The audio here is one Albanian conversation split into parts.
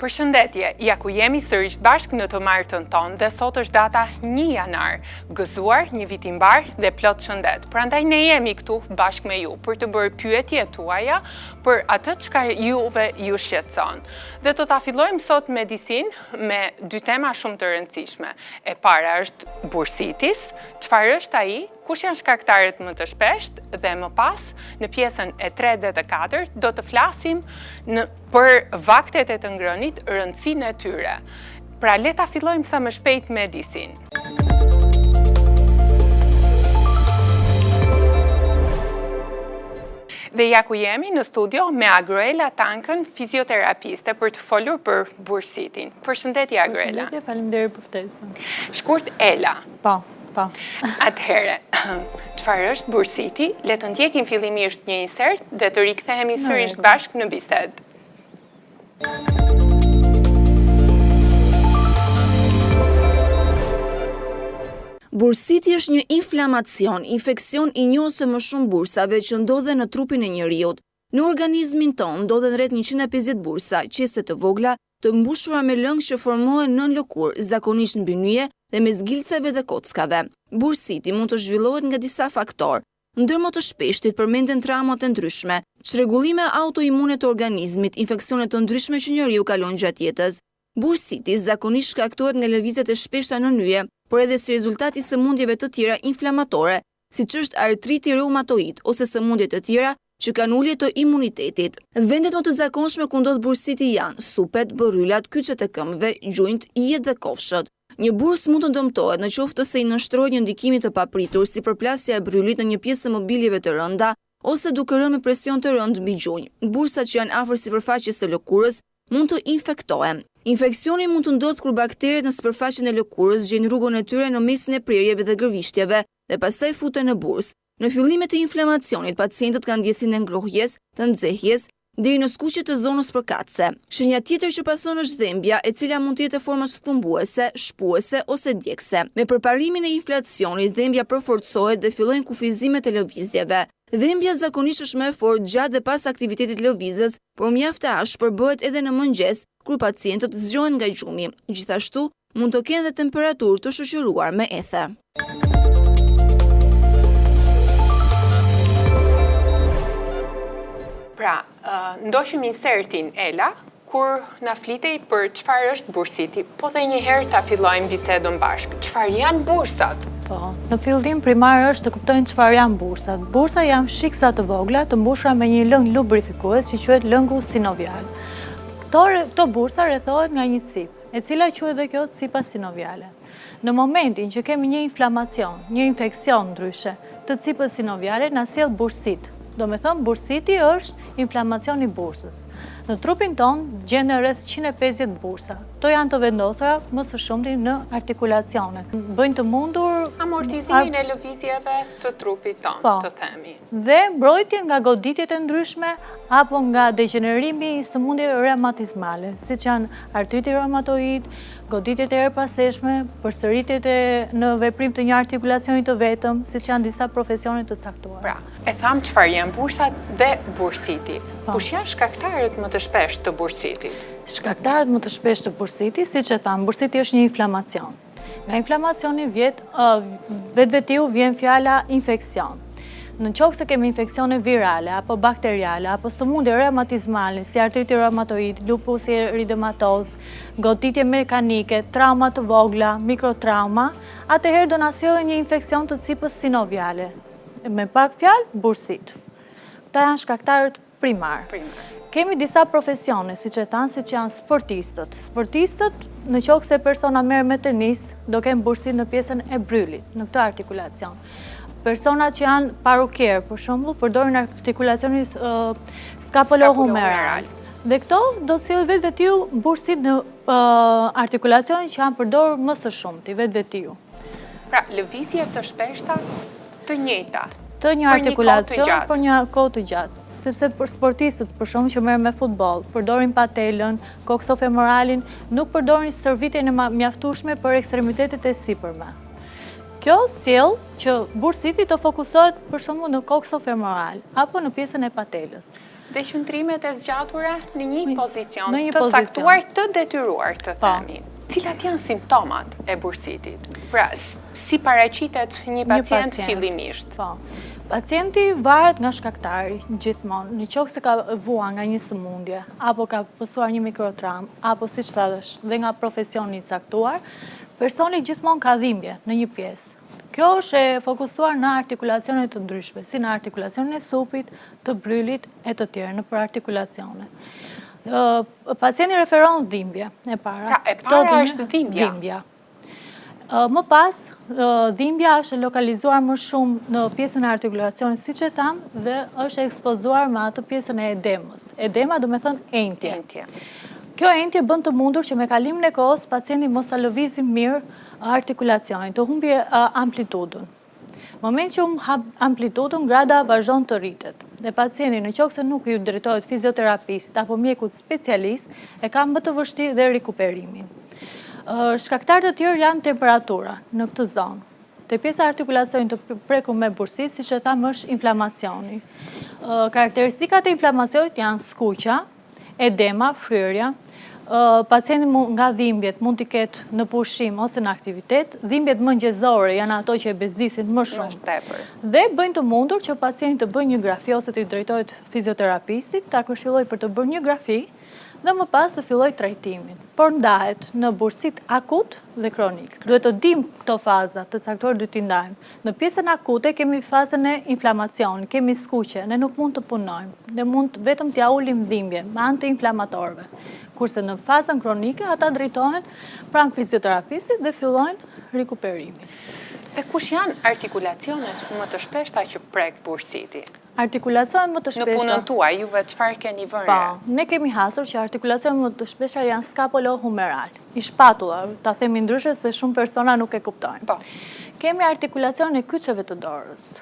Përshëndetje, ja ku jemi sërish bashkë në të martën tonë dhe sot është data 1 janar, gëzuar, një vit i mbar dhe plot shëndet. Prandaj ne jemi këtu bashkë me ju për të bërë pyetje tuaja për atë çka juve ju shqetëson. Dhe do ta fillojmë sot medicinë me dy tema shumë të rëndësishme. E para është bursitis, çfarë është ai? Kush janë shkaktarët më të shpesht dhe më pas në pjesën e 3 dhe të 4 do të flasim për vaktet e të ngrënit, rëndësinë e tyre. Pra le ta fillojmë sa më shpejt me medisin. Dhe ja ku jemi në studio me Agrela Tankën, fizioterapiste, për të folur për bursitin. Përshëndetje Agrela. Përshëndetje, faleminderit për ftesën. Shkurt Ela. Po. Atëherë, çfarë është bursiti? Le të ndjekim fillimisht një insert dhe të rikthehemi sërish bashkë në bisedë. Bursiti është një infekcion i njohur më shumë bursave që ndodhen në trupin e njeriut. Në organizmin tonë ndodhen rreth 150 bursa, qese të vogla, të mbushura me lëng që formohen nën lëkurë, zakonisht mbi nyje dhe mes gilcave dhe kockave. Bursiti mund të zhvillohet nga disa faktorë. Ndër më të shpeshtit përmenden traumat e ndryshme, çrregullime autoimune të organizmit, infeksione të ndryshme që njeriu kalon gjatë jetës. Bursiti zakonisht shkaktohet nga lëvizjet e shpeshta në nyje, por edhe si rezultat i sëmundjeve të tjera inflamatore, siç është artriti reumatoid ose sëmundje të tjera që kanë ulje të imunitetit. Vendet më të zakonshme ku ndodh bursiti janë supet, borrylat, kyçet e këmbëve, gjunjt, ijet dhe kofshët. Një burs mund të dëmtohet në qoftë se i nënshtrohet një ndikimi të papritur, si përplasja e bryllit në një pjesë të mobiljeve të rënda, ose duke rënë me presion të rënd mbi gjunjë. Bursat që janë afër sipërfaqes së lëkurës mund të infektohen. Infeksioni mund të ndodhë kur bakteret në sipërfaqen e lëkurës gjejnë rrugën e tyre në mesin e prerjeve dhe gërvishtjeve dhe pastaj futen në burs. Në fillimet e inflamacionit, pacientët kanë ndjesinë e ngrohjes, të nxehjes, deri në skuqje të zonës përkatëse. Shenja tjetër që pason është dhembja, e cila mund të jetë e formës thumbuese, shpuese ose djegëse. Me përparimin e inflacionit, dhembja përforcohet dhe fillojnë kufizimet e lëvizjeve. Dhembja zakonisht është më e fortë gjatë dhe pas aktivitetit lëvizjes, por mjaft e ashpër bëhet edhe në mëngjes, kur pacientët zgjohen nga gjumi. Gjithashtu, mund të kenë dhe temperaturë të shoqëruar me ethe. Pra, ndoqim insertin Ela, kur na flitej për çfarë është bursiti, po dhe një herë ta fillojmë bisedën bashkë. Çfarë janë bursat? Po, në fillim primar është të kuptojnë çfarë janë bursat. Bursa janë shiksa të vogla të mbushura me një lëng lubrifikues që quhet lëngu sinovial. Këto bursa rrethohen nga një cip, e cila quhet dhe kjo cipa sinoviale. Në momentin që kemi një inflamacion, një infeksion ndryshe të cipës sinoviale, na sjell bursit. Do me thëmë, bursiti është inflamacion i bursës. Në trupin tonë gjende rreth 150 bursa. To janë të vendosura më së shumti në artikulacione. Bëjnë të mundur amortizimin e lëvizjeve të trupit tonë, të themi. Dhe mbrojtje nga goditjet e ndryshme apo nga degenerimi i sëmundjeve reumatizmale, siç janë artriti reumatoid, goditjet e erpaseshme, përsëritjet në veprim të një artikulacioni të vetëm, siç janë disa profesione të caktuara. Pra, e thamë çfarë janë bursat dhe bursiti. Kush janë shkaktarët më të shpeshtë të bursitit? Shkaktarët më të shpeshtë të bursitit, siç e thamë, bursiti është një inflamacion. Nga inflamacioni vetvetiu vjen fjala infeksion. Në qoftë se kemi infeksione virale, apo bakteriale, apo sëmundje reumatizmale, si artriti reumatoid, lupus eridematoz, goditje mekanike, trauma të vogla, mikrotrauma, atëherë do na sjellë një infeksion të cipës sinoviale. Me pak fjalë, bursit. Këta janë shkaktarët primar. Kemi disa profesione, siç e thanë, siç janë sportistët. Sportistët, në qoftë se persona merr me tenis, do kenë bursit në pjesën e bryllit, në këtë artikulacion. Personat që janë parukier, për shembull, përdorin artikulacionin skapulohumeral. Dhe këto do të sjellë vetvetiu bursit në artikulacionin që janë përdorur më së shumti, vetvetiu. Pra, lëvizje të shpeshta të njëjta. Të një artikulacion për një kohë të gjatë. Sepse për sportistët, për shembull që merren me futboll, përdorin patelën, koksofemoralin, nuk përdorin stërvitjen e mjaftueshme për ekstremitetet e sipërme. Kjo sjell që bursiti të fokusohet për shembull në koksofemoral apo në pjesën e patelës. Dhe qëndrimet e zgjatura në një pozicion në një të pozicion. caktuar, të detyruar, të themi. Cilat janë simptomat e bursitit? Pra, si paraqitet një pacient fillimisht? Po. Pacienti varet nga shkaktari gjithmonë, në qoftë se ka vua nga një sëmundje, apo ka pësuar një mikrotraum, apo siç thash, dhe nga profesioni i caktuar, personi gjithmonë ka dhimbje në një pjesë. Kjo është e fokusuar në artikulacione të ndryshme, si në artikulacionin e supit, të brylit e të tjerë, në për artikulacione. Pacienti referon dhimbje e para. Pra, e para është dhimbja. Më pas, dhimbja është lokalizuar më shumë në pjesën e artikulacionit, si që tam, dhe është ekspozuar me atë pjesën e edemës. Edema do me thënë entje. Kjo entje bën të mundur që me kalimin e kohës pacienti mos a lëvizin mirë artikulacionin, të humbje amplitudën. Moment që amplitudën, grada vazhdon të rritet. Dhe pacienti në qoftë se nuk ju drejtohet fizioterapistit apo mjekut specialist, e ka më të vështirë dhe rikuperimin. Shkaktarët të tjerë janë temperatura në këtë zonë. Te pjesa artikulacionit të prekur me bursit, siç e tham, është inflamacioni. Karakteristikat e inflamacionit janë skuqa, edema, fryrja. Pacienti nga dhimbjet mund t'i ketë në pushim ose në aktivitet, dhimbjet mëngjesore janë ato që e bezdisin më shumë. Dhe bëjnë të mundur që pacienti të bëjë një grafi ose të i drejtohet fizioterapistit, ta këshilloj për të bërë një grafi, dhe më pas të filloj trajtimin. Por ndahet në bursit akut dhe kronik. Duhet të dim këto faza të caktuar dy t'i ndajmë. Në pjesën akute kemi fazën e inflamacionit, kemi skuqe, ne nuk mund të punojmë, ne mund vetëm t'ja ulim dhimbje me antiinflamatorëve. Kurse në fazën kronike ata drejtohen pranë fizioterapistit dhe fillojnë rikuperimin. Dhe kush janë artikulacionet më të shpeshta që prek bursiti? Artikulacionet më të shpeshta... Në punën tuaj, juve çfarë keni vënë? Po, ne kemi hasur që artikulacionet më të shpeshta janë skapolo-humeral, i shpatula, ta themi ndryshe se shumë persona nuk e kuptojnë. Po. Kemi artikulacionin e kyçeve të dorës.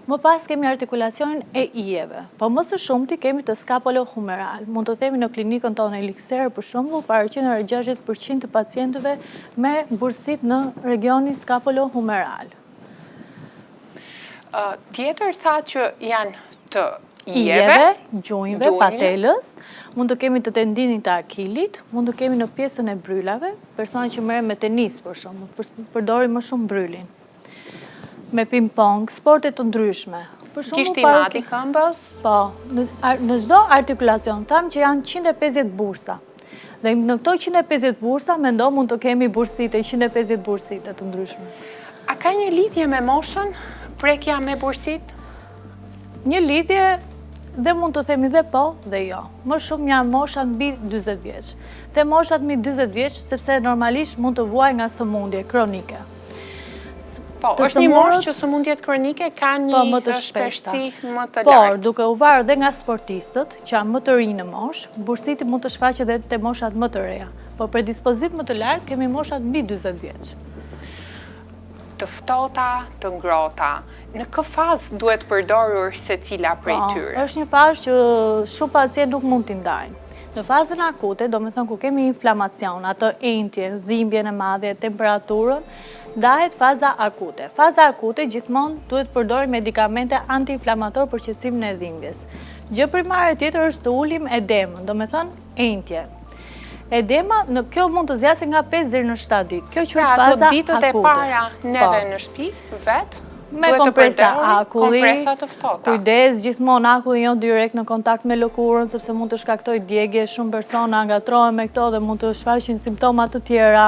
Më pas kemi artikulacionin e ijeve, po më së shumti kemi të skapolo-humeral. Mund të themi në klinikën tonë Elixir, për shembull, paraqiten 60% të pacientëve me bursit në regionin skapolo-humeral. Tjetër tha që janë të ijeve, gjunjve, patelës, mund të kemi të tendinit të akilit, mund të kemi në pjesën e brylave, persona që merren me tenis, për shembull, përdorin më shumë brylin. Me ping-pong, sporte të ndryshme. Kishti mati këmbës? Po, në çdo artikulacion tham që janë 150 bursa. Dhe në këto 150 bursa, mendo mund të kemi bursite, 150 bursite të ndryshme. A ka një lidhje me moshën, prekja me bursit? Një lidhje dhe mund të themi dhe po dhe jo. Më shumë janë moshat mbi 40 vjeç. Dhe moshat mbi 40 vjeç, sepse normalisht mund të vuajnë nga sëmundje kronike. Po, është një moshë që sëmundjet kronike ka një shpeshtësi më të lartë. Por, duke u varë dhe nga sportistët, që janë më të rinj në moshë, bursiti mund të shfaqet edhe te moshat më të reja. Por për dispozit më të lartë kemi moshat mbi 40 vjeç. Të ftohta, të ngrohta. Në kë fazë duhet përdorur secila prej tyre? Është një fazë që shumë pacient nuk mund t'i ndajnë. Në fazën akute, do me thënë ku kemi inflamacion, atë entje, dhimbjen e madhe, temperaturën, ndahet faza akute. Faza akute gjithmonë duhet përdorur medikamente antiinflamator për shqetësimin e dhimbjes. Gjë primare tjetër është të ulim edemën, do me thënë entje. Edema, kjo mund të zjasë nga 5 deri në 7 ditë. Kjo quhet faza akute. Ato ditët e para neve në shtëpi, vetë, me kompresa akulli, kompresa të ftohta. Kujdes, gjithmonë akulli jo direkt në kontakt me lëkurën, sepse mund të shkaktoj djegje, shumë persona ngatrohen me këto dhe mund të shfaqin simptoma të tjera.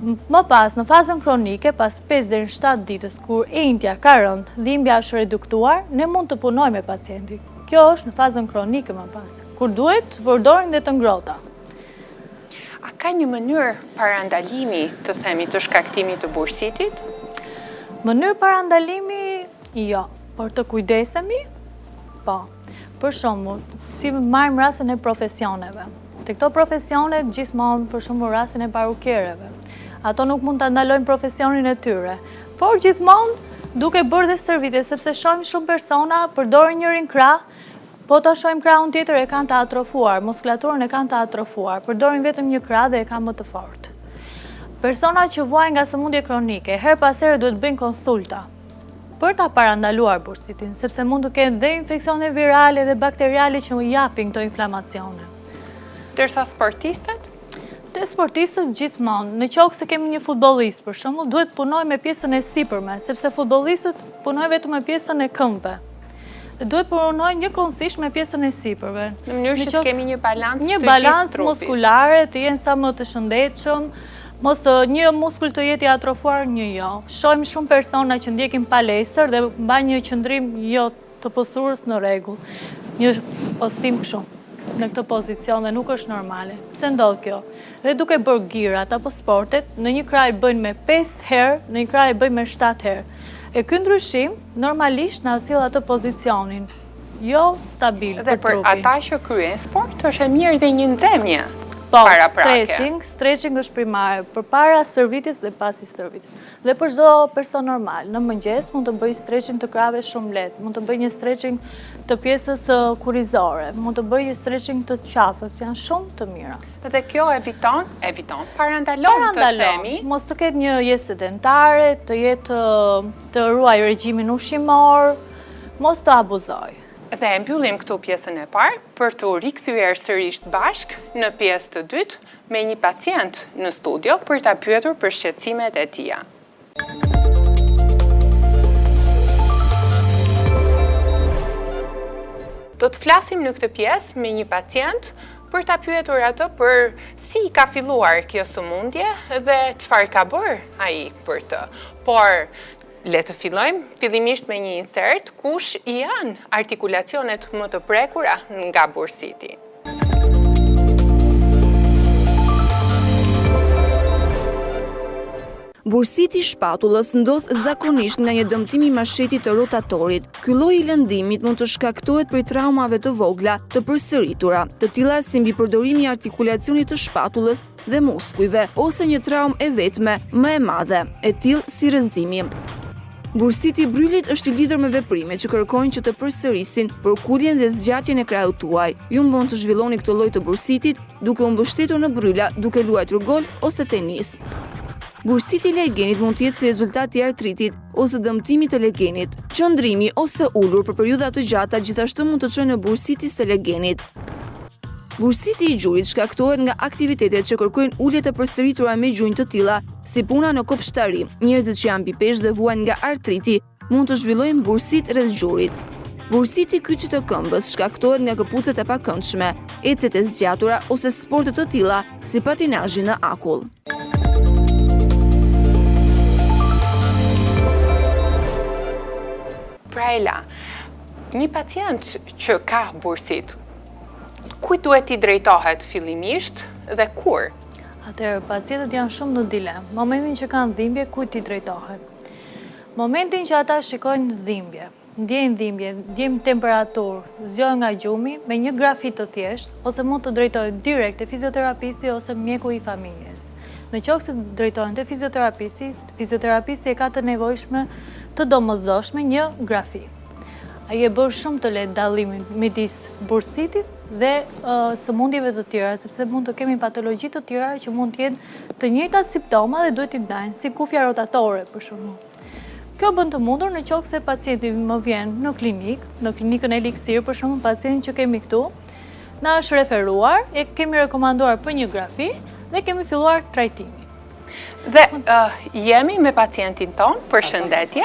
Më pas, në fazën kronike, pas 5 deri në 7 ditës, kur entja ka rënë, dhimbja është reduktuar, ne mund të punojmë me pacientin. Kjo është në fazën kronike më pas, kur duhet të përdorin dhe të ngrohta. A ka një mënyrë parandalimi, të themi, të shkaktimit të bursitit? Mënyrë parandalimi, jo, por të kujdesemi, po. Për shembull, si marrim rastin e profesioneve. Te këto profesione gjithmonë, për shembull, rastin e parukiereve. Ato nuk mund ta ndalojnë profesionin e tyre, por gjithmonë duke bërë dhe stërvitje, sepse shohim shumë persona përdorin njërin krah, po ta shohim krahun tjetër e kanë të atrofuar, muskulaturën e kanë të atrofuar, përdorin vetëm një krah dhe e kanë më të fortë. Persona që vuajnë nga sëmundje kronike, her pas here duhet bëjnë konsulta. për ta parandaluar bursitin, sepse mund të kenë dhe infeksione virale dhe bakteriale që japin këto inflamacione. Dërsa sportistët? Te sportistët gjithmonë, në qoftë se kemi një futbollist për shembull, duhet punoj me pjesën e sipërme, sepse futbollistët punojnë vetëm me pjesën e këmbëve. Dhe duhet punoj njëkohësisht me pjesën e sipërve. Në mënyrë që të kemi një balans një balans muskulare, të jenë sa më të shëndetshëm, mos një muskull të jetë i atrofuar, një jo. Shohim shumë persona që ndjekin palestër dhe mbajnë një qëndrim jo të posturës në rregull. Një postim kështu në këtë pozicion dhe nuk është normale. Pse ndodh kjo? Dhe duke bërë girat apo sportet, në një krah bëjnë me 5 herë, në një krah bëjnë me 7 herë. E ky ndryshim normalisht na sjell atë pozicionin jo stabil për trupin. Dhe për ata që kryejnë sport, është e mirë dhe një nxemje. Po, stretching është primare, përpara stërvitjes dhe pasi stërvitjes. Dhe për çdo person normal, në mëngjes mund të bëj stretching të krave shumë lehtë, mund të bëj një stretching të pjesës kurizore, mund të bëj një stretching të qafës, janë shumë të mira. Dhe kjo eviton, parandalon të themi. Mos të ketë një jetë sedentare, të ruaj regjimin ushqimor, mos të abuzoj. Dhe e mbyllim këtu pjesën e parë për të rikthyer sërish bashk në pjesë të dytë me një pacient në studio për ta pyetur për shqetësimet e tija. Do të flasim në këtë pjesë me një pacient për ta pyetur atë për si ka filluar kjo sëmundje dhe çfarë ka bërë ai për të. Por le të fillojmë fillimisht me një insert kush janë artikulacionet më të prekura nga bursiti. Bursiti i shpatullës ndodh zakonisht nga një dëmtim i mashetit të rotatorit. Ky lloj i lëndimit mund të shkaktohet prej traumave të vogla të përsëritura, të tilla si mbipërdorimi i artikulacionit të shpatullës dhe muskujve, ose një traumë e vetme më e madhe, e tillë si rrëzimi. Bursiti i bryllit është i lidhur me veprime që kërkojnë që të përsërisin përkuljen dhe zgjatjen e krahut tuaj. Ju mund të zhvilloni këtë lloj të bursitit duke u mbështetur në brylla, duke luajtur golf ose tenis. Bursiti i legenit mund të jetë si rezultat i artritit ose dëmtimit të legenit. Qëndrimi ose ulur për periudha të gjata gjithashtu mund të çojë në bursitis të legenit. Bursiti i gjurit shkaktohet nga aktivitetet që kërkojnë ulje të përsëritura me gjunjë të tilla, si puna në kopshtari. Njerëzit që janë bipesh dhe vuajnë nga artriti mund të zhvillojnë bursit rreth gjurit. Bursiti i kyçit të këmbës shkaktohet nga këpucet e pakëndshme, ecet e zgjatura ose sporte të tilla si patinazhi në akull. Praela, një pacient që ka bursit, kujt duhet i drejtohet fillimisht dhe kur? Atëherë, pacientët janë shumë në dilemë. Momentin që kanë dhimbje, kujt i drejtohen? Momentin që ata shikojnë dhimbje, ndjejnë dhimbje, ndjejnë temperaturë, zgjohen nga gjumi me një grafi të thjeshtë, ose mund të drejtohen direkt te fizioterapisti ose mjeku i familjes. Në qoftë se drejtohen te fizioterapisti e ka të nevojshme të domosdoshme një grafi. Ai e bën shumë të lehtë dallimin midis bursitit dhe sëmundjeve të tjera, sepse mund të kemi patologji të tjera që mund të jenë të njëjtat simptoma dhe duhet i ndajnë, si kufja rotatore për shembull. Kjo bën të mundur në qoftë se pacienti më vjen në klinikën e Eliksir, për shembull, pacientin që kemi këtu, na është referuar, e kemi rekomanduar për një grafi dhe kemi filluar trajtimin. Dhe jemi me pacientin ton, përshëndetje.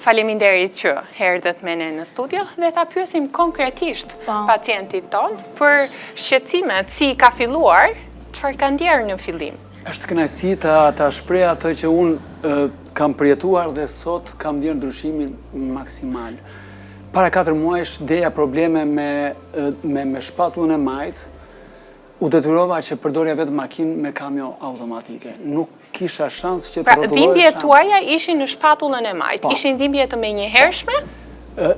Faleminderit që erdhët me ne në studio dhe ta pyesim konkretisht pacientin ton për shqetësimet, si ka filluar, çfarë ka ndjerë në fillim. Është kënaqësi ta shpreh atë që unë kam përjetuar dhe sot kam ndjerë ndryshimin maksimal. Para 4 muajsh deja probleme me shpatullën e majt, u detyrova që përdorja vetë makinë me kamjo automatike. Nuk kisha shans që të rrotullohesh. Dhimbjet tuaja ishin në shpatullën e majt, ishin dhimbje të menjëhershme?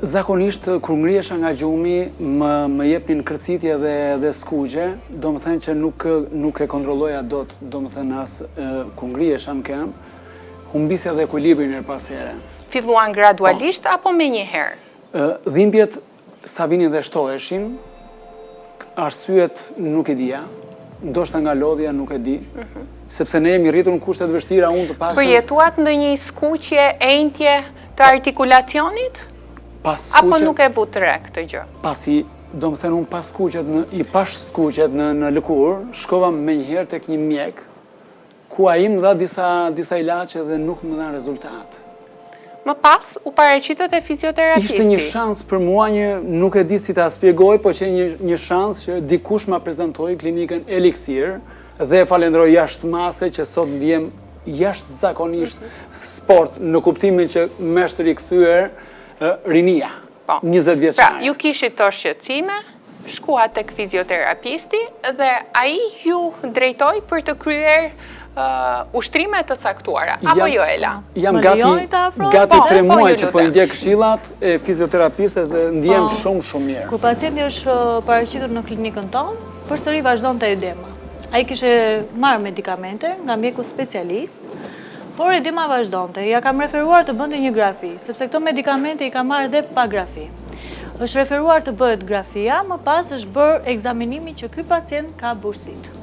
Zakonisht, kur ngrihesha nga gjumi, më jepnin kërcitje dhe skuqe, do më thënë që nuk e kontrolloja dot, do më thënë as kur ngrihesha në këmbë, humbisja dhe ekuilibrin her pas here. Filluan gradualisht apo menjëherë? Dhimbjet sa vinin dhe shtoheshin, arsyet nuk e dija, ndoshta nga lodhja nuk e di, sepse ne jemi rritur në kushte të vështira, unë të paktën Përjetuat ndonjë skuqje, entje të artikulacionit? pas Apo skuqe, nuk e vu të re këtë gjë? pasi, do më thënë unë pas skuqet, i pash skuqet në lëkurë, shkova me njëherë tek një mjek, ku ai më dha disa ilaçe dhe nuk më dha rezultat. Më pas, u paraqitët e fizioterapisti. Ishte një shans për mua, nuk e di si ta spjegoj, po që një shans që dikush ma prezentoi klinikën Elixir dhe e falenderoj jashtë mase që sot ndjem jashtë zakonisht sport në kuptimin që më është rikthyer rinia, 20 vjeçare. Pra, ju kishit të shqetësime, shkua tek fizioterapisti dhe ai ju drejtoi për të kryer ushtrime të caktuara, apo jo Ela? Jam Më lejoni të afrohem? gati 3 po, muaj ju që lutem. po i ndjek këshillat e fizioterapistë dhe ndjem shumë mirë. Kur pacienti është paraqitur në klinikën tonë, përsëri vazhdonte edema. Ai kishte marrë medikamente nga mjeku specialist, por edema vazhdonte. Ja kam referuar të bënte një grafi, sepse këto medikamente i ka marrë dhe pa grafi. Është referuar të bëhet grafia, më pas është bërë ekzaminimi që ky pacient ka bursit.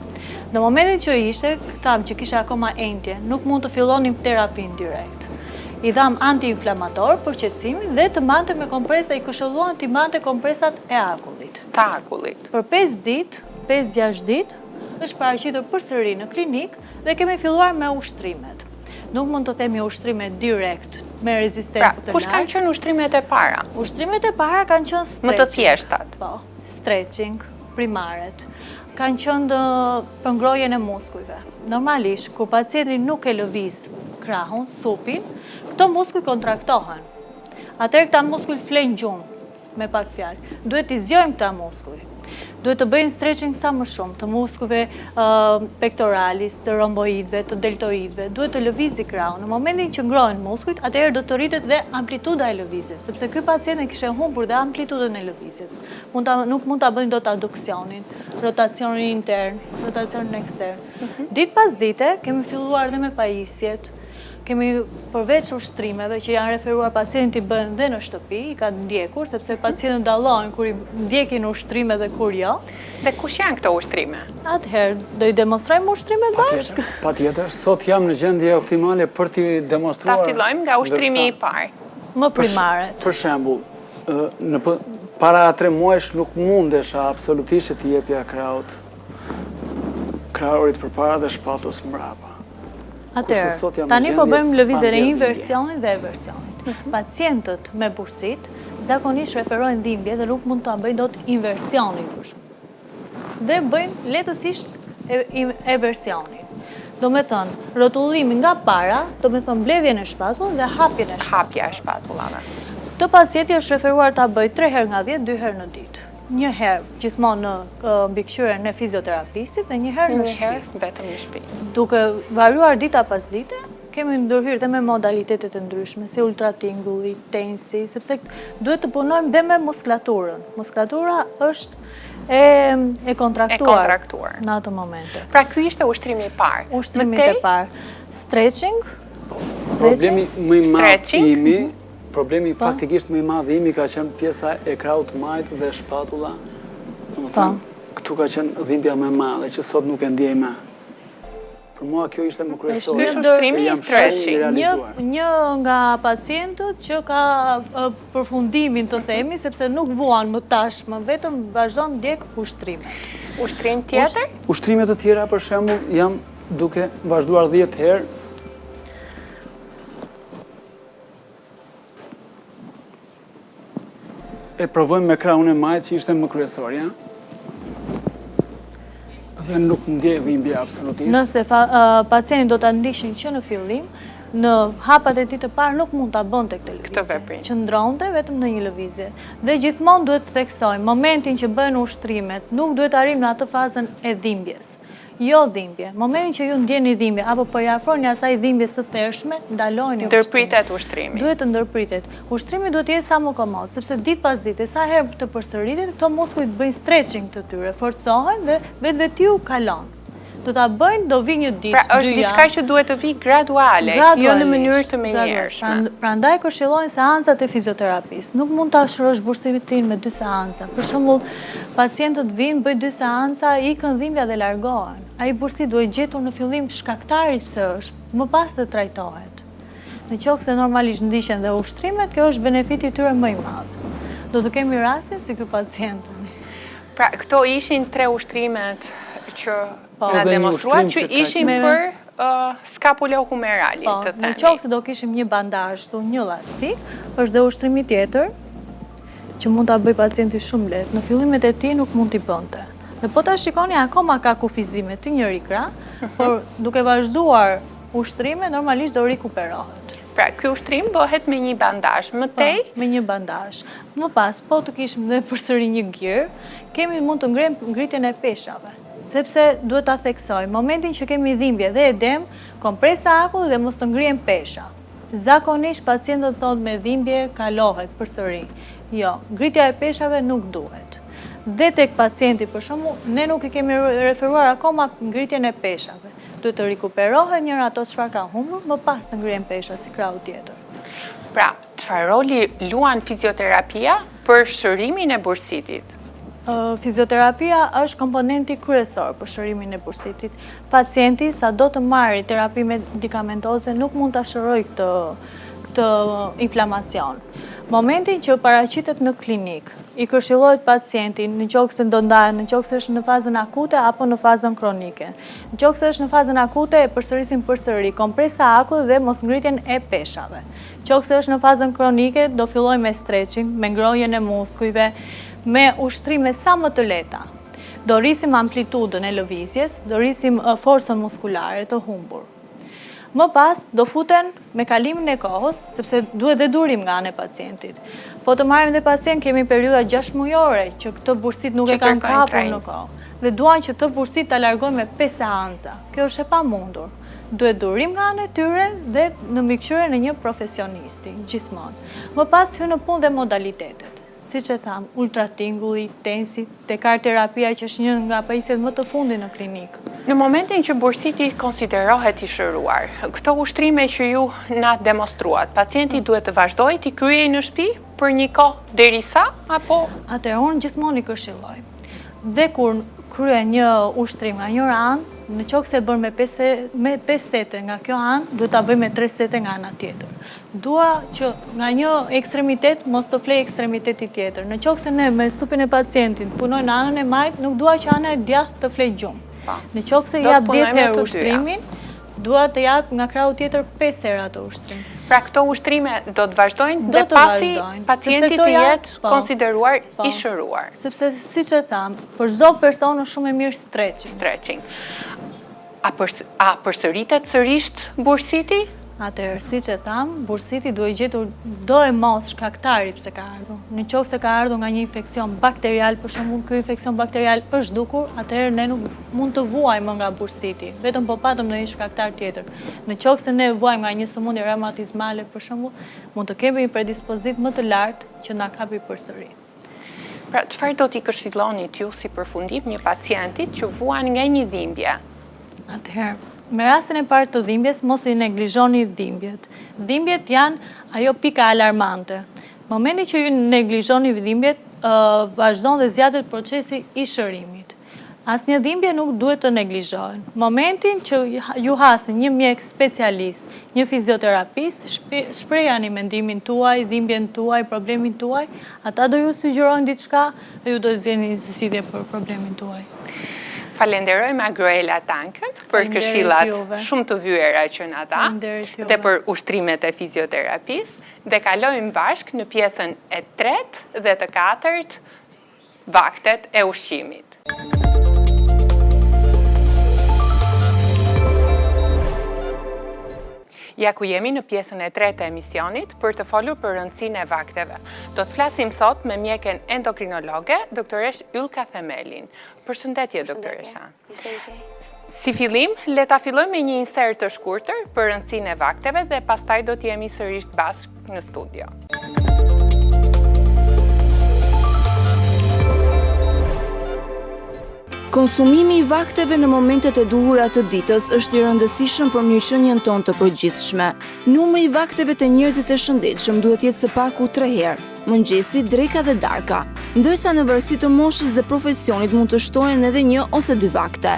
Në momentin që ishte, tham që kisha akoma entje, nuk mund të fillonim terapin direkt. I dham anti-inflamator për qetësimin dhe të mante me kompresa, i këshilluan të mante kompresat e akullit. Të akullit. Për 5 ditë, 5-6 ditë, është paraqitur përsëri në klinik dhe kemi filluar me ushtrimet. Nuk mund të themi ushtrime direkt me Pra, rezistencë të kush kanë lartë. qenë ushtrimet e para? Ushtrimet e para kanë qenë stretching. Më të thjeshtat. Po, stretching, primaret. Kanë qenë për ngrohjen e muskujve. Normalisht, kur pacienti nuk e lëviz krahun, supin, këto muskuj kontraktohen. Atëherë këta muskuj flenë gjumë, me pak fjalë. Duhet i zgjojmë këta muskuj. Duhet të bëjmë stretching sa më shumë të muskujve pectoralis, të romboidve, të deltoidve. Duhet të lëvizi krahu. Në momentin që ngrohen muskujt, atëherë do të rritet dhe amplituda e lëvizjes, sepse ky pacient e kishte humbur dhe amplitudën e lëvizjes. Nuk mund ta bëjmë dot aduksionin, rotacionin intern, rotacionin ekstern. Ditë pas dite kemi filluar dhe me pajisjet. Kemi përveç ushtrimeve që janë referuar pacienti bën dhe në shtëpi, i ka ndjekur, sepse pacientët dallohen kur i ndjekin ushtrime dhe kur jo. Dhe kush janë këto ushtrime? Atëherë, do i demonstrojmë ushtrimet bashkë? Patjetër, sot jam në gjendje optimale për t'i demonstruar. Ta fillojmë nga ushtrimi i parë. Më primaret. Për shembull, para 3 muajsh nuk mundesha absolutisht të jepja krahurit përpara dhe shpatulës mbrapa. Atëherë, tani po bëjmë lëvizjen e inversionit dhe eversionit. Pacientët me bursit zakonisht referojnë dhimbje dhe nuk mund ta bëjnë dot inversionin për shembull. Dhe bëjnë lehtësisht eversionin. Do me thënë, rrotullimi nga para, do me thënë mbledhjen e shpatullës dhe hapjen e shpatullës. Hapja e shpatullave. Të pacienti është referuar ta bëjë 3 herë nga 10, 2 herë në ditë. Një herë gjithmonë në mbikëqyrjen e fizioterapistit dhe një herë në shtëpi. Vetëm në shtëpi. Duke valuar dita pas dite, kemi ndërhyrë dhe me modalitetet e ndryshme, si ultratingulli, tensi, sepse duhet të punojmë dhe me musklaturën. Musklatura është e kontraktuar në ato momente. Pra ky ishte ushtrimi i parë. Ushtrimit e parë. Stretching. Problemi më i madh imi, problemi faktikisht më i madh imi ka qenë pjesa e krahut majt dhe shpatulla. Domethënë, këtu ka qenë dhimbja më e madhe që sot nuk e ndjej më. Për mua kjo ishte më kryesore. Ky ushtrimi i stretching. Një nga pacientët që ka përfundimin të themi, sepse nuk vuan më tashmë, vetëm vazhdon ndjek ushtrimet. Ushtrim tjetër? Ushtrimet të tjera, për shembull, jam duke vazhduar 10 herë. E provojmë me krahun e majt që ishte më kryesor, ja? Dhe nuk ndjej dhimbje absolutisht. Nëse pacienti do ta ndiqnin që në fillim, në hapat e tij të parë nuk mund ta bënte këtë lëvizje. Qëndronte vetëm në një lëvizje. Dhe gjithmonë duhet të theksojmë, momentin që bëhen ushtrimet, nuk duhet arrijmë në atë fazën e dhimbjes. Jo dhimbje. Momentin që ju ndjeni dhimbje apo po i afroni asaj dhimbjes së thershme, ndalojeni ushtrimin. Ndërpritet ushrimi. Duhet të ndërpritet. Ushtrimi duhet të jetë sa më komod, sepse ditë pas dite, sa herë të përsëritet, këto muskuj të bëjnë stretching të tyre, forcohen dhe vetvetiu kalon. Do ta bëjnë, do vi një ditë, Pra është diçka që duhet të vi graduale, jo në mënyrë të menjëhershme. Prandaj këshillojnë seancat e fizioterapisë. Nuk mund ta shërosh bursitin me 2 seanca. Për shembull, pacientët vinë, bëjnë 2 seanca, ikën dhimbja dhe largohen. Ai bursit duhet gjetur në fillim shkaktari pse është, më pas të trajtohet. Në qoftë se normalisht ndiqen dhe ushtrimet, kjo është benefiti i tyre më i madh. Do të kemi rastin si ky pacient. Pra, këto ishin 3 ushtrimet që na Edhe një demonstruat ushtrim që që ka ishin qenë- për skapulohumeralit Po, të në tani. qoftë se do kishim një bandazh, një elastik, është dhe ushtrimi tjetër që mund ta bëj pacienti shumë lehtë. Në fillimet e tij nuk mund t'i bënte. Dhe po ta shikoni akoma ka kufizime të njëri krah, por duke vazhduar ushtrime normalisht do rikuperohet. Pra, ky ushtrim bëhet me një bandazh më tej. Me një bandazh. Më pas, po të kishim dhe përsëri një gjirë, kemi mund të ngrem ngritjen e peshave, sepse duhet ta theksoj. Momentin që kemi dhimbje dhe edem, kompresa akullit dhe mos të ngrihen pesha. Zakonisht pacientët thonë me dhimbje kalohet përsëri. Jo, ngritja e peshave nuk duhet. Dhe tek pacienti për shembull, ne nuk i kemi referuar akoma ngritjen e peshave. Duhet të rikuperohen njëra ato çfarë ka humbur, më pas të ngrihen pesha si krahu tjetër. Pra, çfarë roli luan fizioterapia për shërimin e bursitit? Fizioterapia është komponenti kryesor për shërimin e bursitit. Pacienti sa do të marrë terapi medikamentoze nuk mund ta shërojë këtë inflamacion. Momentin që paraqitet në klinik, i këshillohet pacientin në qoftë se do ndahet, në qoftë se është në fazën akute apo në fazën kronike. Në qoftë se është në fazën akute, e përsërisim përsëri kompresa akullit dhe mos ngritjen e peshave. Në qoftë se është në fazën kronike, do fillojmë me stretching, me ngrohjen e muskujve, me ushtrime sa më të lehta. Do rrisim amplitudën e lëvizjes, do rrisim forcën muskulare të humbur. Më pas, do futen me kalimin e kohës, sepse duhet dhe durim nga anë e pacientit. Po të marrim dhe pacient, kemi periudha 6 mujore, që këtë bursit nuk e kanë kapur në kohë. Dhe duan që të bursit të largojnë me 5 seanca. Kjo është e pamundur. Duhet durim nga anë e tyre dhe në mbikëqyrje në një profesionisti, gjithmonë. Më pas, hynë në punë dhe modalitetet. Si që tham, ultratingulli, tensi, tekar terapia që është një nga pajisjet më të fundit në klinikë. Në momentin që bursiti konsiderohet i shëruar, këto ushtrime që ju na demonstruat, pacienti duhet të vazhdojë t'i kryej në shtëpi për një kohë derisa apo? Atëherë unë gjithmonë i këshilloj. Dhe kur kryen një ushtrim nga njëra anë, në qoftë se bën me 5 sete nga kjo anë, duhet ta bëj me 3 sete nga ana tjetër. Dua që nga një ekstremitet mos të flej ekstremiteti tjetër. Në qoftë se ne me supin e pacientit punoj në anën e majt, nuk dua që ana e djathtë të flej gjumë. Në qoftë se jap 10 herë ushtrimin, dua të jap nga krahu tjetër 5 herë ato ushtrim. Pra këto ushtrime do të vazhdojnë dhe pasi pacienti të jetë konsideruar i shëruar. Sepse siç e tham, për çdo person është shumë e mirë stretching. A përsëritet sërish bursiti? Atëherë, siç e tham, bursiti duhet gjetur do e mos shkaktari pse ka ardhur. Në qoftë se ka ardhur nga një infekcion bakterial, për shembull, ky infekcion bakterial është dukur, atëherë ne nuk mund të vuajmë nga bursiti, vetëm po patëm ndonjë shkaktar tjetër. Në qoftë se ne vuajmë nga një sëmundje reumatizmale, për shembull, mund të kemi një predispozit më të lartë që na kapi përsëri. Pra, çfarë do t'i këshilloni ju si përfundim një pacientit që vuan nga një dhimbje? Atëherë, me rastin e parë të dhimbjes, mos i neglizhoni dhimbjet. Dhimbjet janë ajo pika alarmante. Momenti që ju neglizhoni dhimbjet, vazhdon dhe zgjatet procesi i shërimit. Asnjë dhimbje nuk duhet të neglizhohen. Momentin që ju hasin një mjek specialist, një fizioterapist, shprehani mendimin tuaj, dhimbjen tuaj, problemin tuaj, ata do ju sugjerojnë diçka dhe ju do të zgjeni zgjidhje për problemin tuaj. Falenderojmë Agroela Tankët për këshillat shumë të vyera që na dha dhe për ushtrimet e fizioterapisë dhe kalojmë bashkë në pjesën e 3 dhe të 4, vaktet e ushqimit. Ja ku jemi në pjesën e 3 të emisionit për të folur për rëndësinë e vakteve. Do të flasim sot me mjeken endokrinologe, doktoresh Ylka Themelin. Përshëndetje, doktoresha. Si fillim, le ta fillojmë me një insert të shkurtër për rëndësinë e vakteve dhe pastaj do të jemi sërish bashkë në studio. Konsumimi i vakteve në momentet e duhura të ditës është i rëndësishëm për mirëqenien tonë të përgjithshme. Numri i vakteve të njerëzit e shëndetshëm duhet jetë së paku 3 herë, mëngjesi, dreka dhe darka, ndërsa në varësi të moshës dhe profesionit mund të shtohen edhe 1 ose 2 vakte.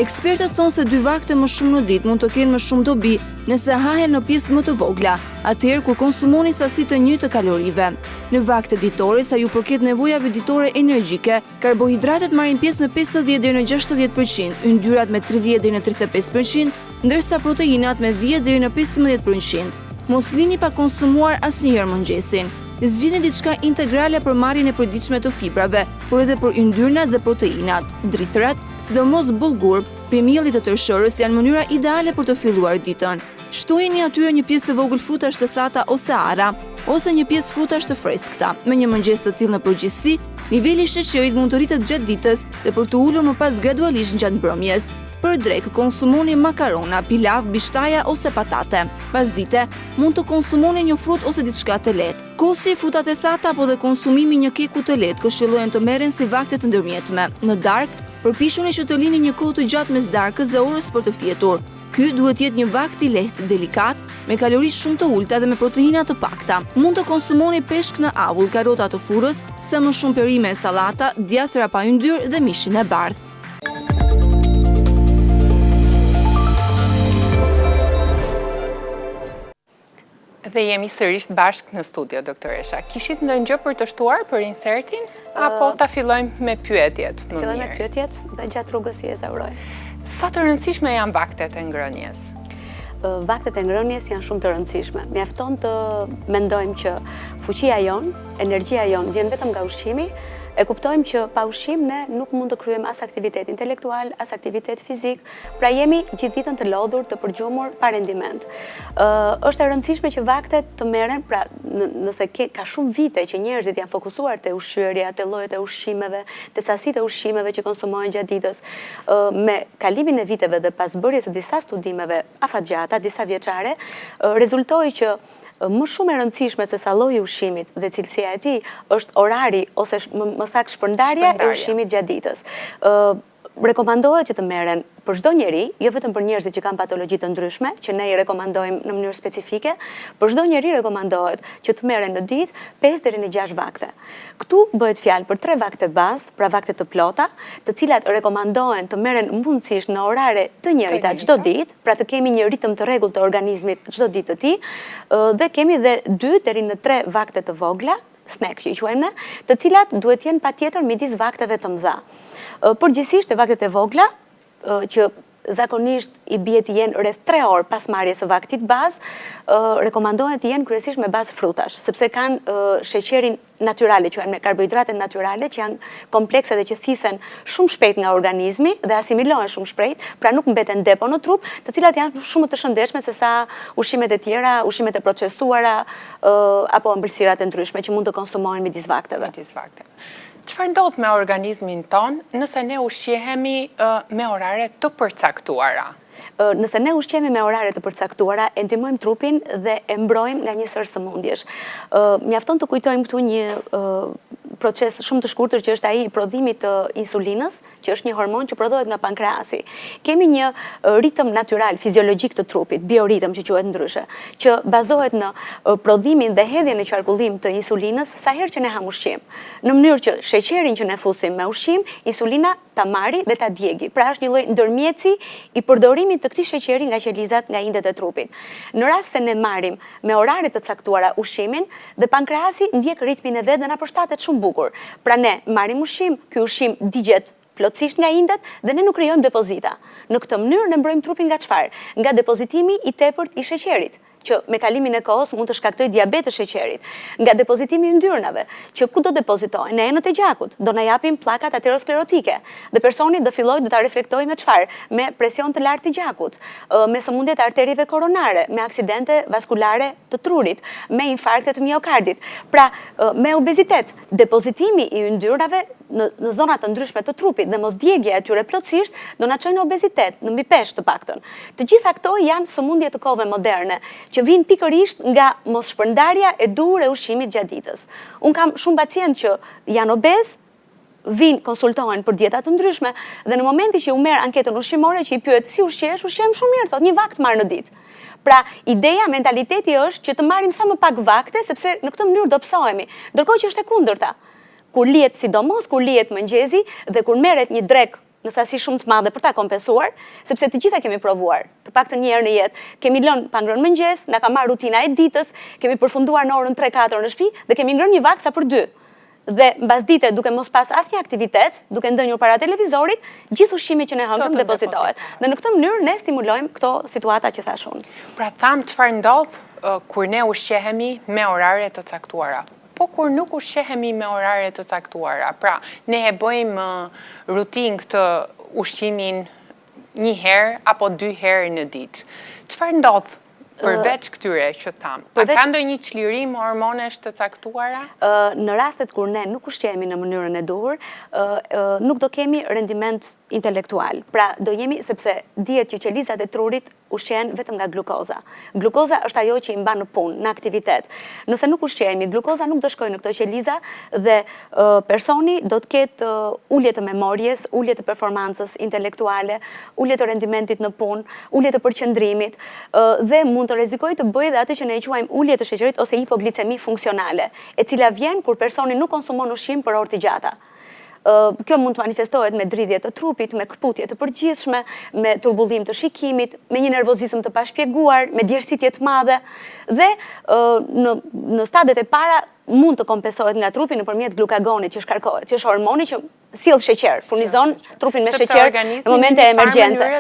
Ekspertët thonë se 2 vakte më shumë në ditë mund të kenë më shumë dobi nëse hahen në pjesë më të vogla, atëherë kur konsumoni sasi të njëjtë të kalorive. Në vakte ditore, sa ju përket nevojave ditore energjike, karbohidratet marrin pjesë me 50 deri në 60%, yndyrat me 30 deri në 35%, ndërsa proteinat me 10 deri në 15%. Mos lini pa konsumuar asnjëherë mëngjesin. Zgjidhni diçka integrale për marrjen e përditshme të fibrave, por edhe për yndyrnat dhe proteinat. Drithërat, sidomos bullgur, pemjelli të tërshërës janë mënyra ideale për të filluar ditën. Shtojeni atyre një pjesë të vogël frutash të thata ose ara, ose një pjesë frutash të freskëta. Me një mëngjes të tillë në përgjithësi, niveli i sheqerit mund të rritet gjatë ditës dhe për të ulur më pas gradualisht gjatë mbrëmjes. Për drekë konsumoni makarona, pilav, bishtaja ose patate. Pasdite, mund të konsumoni një frut ose diçka të lehtë. Kosi, frutat e thata apo dhe konsumimi një keku të lehtë këshillohen të merren si vakte të ndërmjetme. Në darkë, përpiquni që të lini një kohë të gjatë mes darkës dhe orës për të fjetur. Ky duhet jetë një vakt i lehtë, delikat, me kalori shumë të ulta dhe me proteina të pakta. Mund të konsumoni peshk në avull, karrota të furrës, sa më shumë perime e sallata, djathra pa yndyr dhe mishin e bardhë. Dhe jemi sërish bashkë në studio, doktoresha. Kishit ndonjë gjë për të shtuar për insertin, apo ta fillojmë me pyetjet? Fillojmë me pyetjet dhe gjatë rrugës si e zauroj. Sa të rëndësishme janë vaktet e ngrënies? Vaktet e ngrënies janë shumë të rëndësishme. Mjafton të mendojmë që fuqia jon, energjia jon vjen vetëm nga ushqimi. E kuptojmë që pa ushqim ne nuk mund të kryejmë as aktivitet intelektual, as aktivitet fizik, pra jemi gjithë ditën të lodhur, të përgjumur, pa rendiment. Është e rëndësishme që vaktet të merren, pra nëse ka shumë vite që njerëzit janë fokusuar te ushqyerja, te llojet e ushqimeve, te sasitë e ushqimeve që konsumohen gjatë ditës, me kalimin e viteve dhe pas bërjes së disa studimeve afatgjata, disa vjeçare, rezultoi që më shumë e rëndësishme se sa lloji i ushqimit dhe cilësia e tij është orari ose më saktë shpërndarja e ushqimit gjatë ditës. Rekomandohet që të merren për çdo njeri, jo vetëm për njerëzit që kanë patologji të ndryshme, që ne i rekomandojmë në mënyrë specifike, për çdo njeri rekomandohet që të merren në ditë 5 deri në 6 vakte. Këtu bëhet fjalë për 3 vakte bazë, pra vakte të plota, të cilat rekomandohen të merren mundësisht në orare të njëjta çdo ditë, pra të kemi një ritëm të rregullt të organizmit çdo ditë të tij, dhe kemi dhe 2 deri në 3 vakte të vogla, snack që i quajmë ne, të cilat duhet jenë patjetër midis vakteve të mëdha. Përgjithsisht e vaktet e vogla, që zakonisht i bie të jenë rreth 3 orë pas marrjes së vaktit bazë, rekomandohen të jenë kryesisht me bazë frutash, sepse kanë sheqerin natyrale, quhen me karbohidratet natyrale, që janë komplekse dhe që thithen shumë shpejt nga organizmi dhe asimilohen shumë shpejt, pra nuk mbeten depo në trup, të cilat janë shumë të shëndetshme se sa ushqimet e tjera, ushqimet e procesuara apo ëmbëlsirat e ndryshme që mund të konsumohen midis vakteve. Çfarë ndodh me organizmin ton nëse ne ushqehemi me orare të përcaktuara? Nëse ne ushqemi me orare të përcaktuara, e ndihmojmë trupin dhe e mbrojmë nga një sër sëmundjesh. Mjafton të kujtojmë këtu një proces shumë të shkurtër që është ai i prodhimit të insulinës, që është një hormon që prodhohet nga pankreasi. Kemi një ritëm natyral, fiziologjik të trupit, bioritëm që quhet ndryshe, që bazohet në prodhimin dhe hedhjen në qarkullim të insulinës sa herë që ne ham ushqim. Në mënyrë që sheqerin që ne fusim me ushqim, insulina ta marri dhe ta djegi. Pra është një lloj ndërmjetësi i përdorimit të këtij sheqeri nga qelizat, nga indet e trupit. Në rast se ne marrim me orare të caktuara ushqimin, dhe pankreasi ndjek ritmin e vet dhe na përshtatet shumë bukur. Pra ne marrim ushqim, ky ushqim digjet plotësisht nga indet dhe ne nuk krijojmë depozita. Në këtë mënyrë ne mbrojmë trupin nga çfarë? Nga depozitimi i tepërt i sheqerit, që me kalimin e kohës mund të shkaktojë diabet të sheqerit, nga depozitimi i yndyrnave, që ku do depozitohen në enët e gjakut, do na japin pllakat aterosklerotike, dhe personi do fillojë do ta reflektojë me çfarë? Me presion të lartë të gjakut, me sëmundje të arterieve koronare, me aksidente vaskulare të trurit, me infarkte të miokardit. Pra, me obezitet, depozitimi i yndyrave në zona të ndryshme të trupit dhe mosdjegja e tyre plotësisht do na çojë në obezitet, në mbi peshë të paktën. Të gjitha këto janë sëmundje të kohëve moderne, që vinë pikërisht nga mosshpërndarja e duhur e ushqimit gjatë ditës. Unë kam shumë pacientë që janë obez, vinë konsultohen për dieta të ndryshme dhe në momenti që u merr anketën ushqimore që i pyet si ushqesh, ushqem shumë mirë, thot një vakt marr në ditë. Pra, ideja, mentaliteti është që të marrim sa më pak vakte, sepse në këtë mënyrë do psohemi, ndërkohë që është e kundërta. Kur lihet sidomos, kur lihet mëngjesi dhe kur merret një drek në sasi shumë të madhe për ta kompensuar, sepse të gjitha kemi provuar, të paktën një herë në jetë, kemi lënë pa ngrënë mëngjes, na ka marrë rutina e ditës, kemi përfunduar në orën 3-4 në shtëpi dhe kemi ngrënë një vakë sa për 2. Dhe mbas dite duke mos pas asnjë aktivitet, duke ndënjur para televizorit, gjithë ushqimi që ne hëngëm depozitohet. Dhe në këtë mënyrë ne stimulojmë këto situata që thash unë. Pra tham çfarë ndodh kur ne ushqehemi me orare të caktuara. Po kur nuk ushqehemi me orare të caktuara, pra ne e bëjmë rutinë këtë ushqimin një herë apo 2 herë në ditë. Çfarë ndodh përveç këtyre që tham? A ka ndonjë çlirim hormonesh të caktuara? Në rastet kur ne nuk ushqehemi në mënyrën e duhur, nuk do kemi rendiment intelektual. Pra do jemi, sepse dihet që qelizat e trurit ushqehen vetëm nga glukoza. Glukoza është ajo që i mban në punë, në aktivitet. Nëse nuk ushqehemi, glukoza nuk do shkojë në këto qeliza dhe personi do të ketë ulje të memorjes, ulje të performancës intelektuale, ulje të rendimentit në punë, ulje të përqendrimit dhe mund të rrezikojë të bëjë dhe atë që ne e quajmë ulje të sheqerit ose hipoglicemi funksionale, e cila vjen kur personi nuk konsumon ushqim për orë të gjata. Kjo mund të manifestohet me dridhje të trupit, me këputje të përgjithshme, me turbullim të shikimit, me një nervozizëm të pashpjeguar, me djersitje të madhe dhe në stadiet e para mund të kompensohet nga trupi nëpërmjet glukagonit që shkarkohet, që është hormoni që sill sheqer, furnizon trupin me sheqer në momente e emergjence.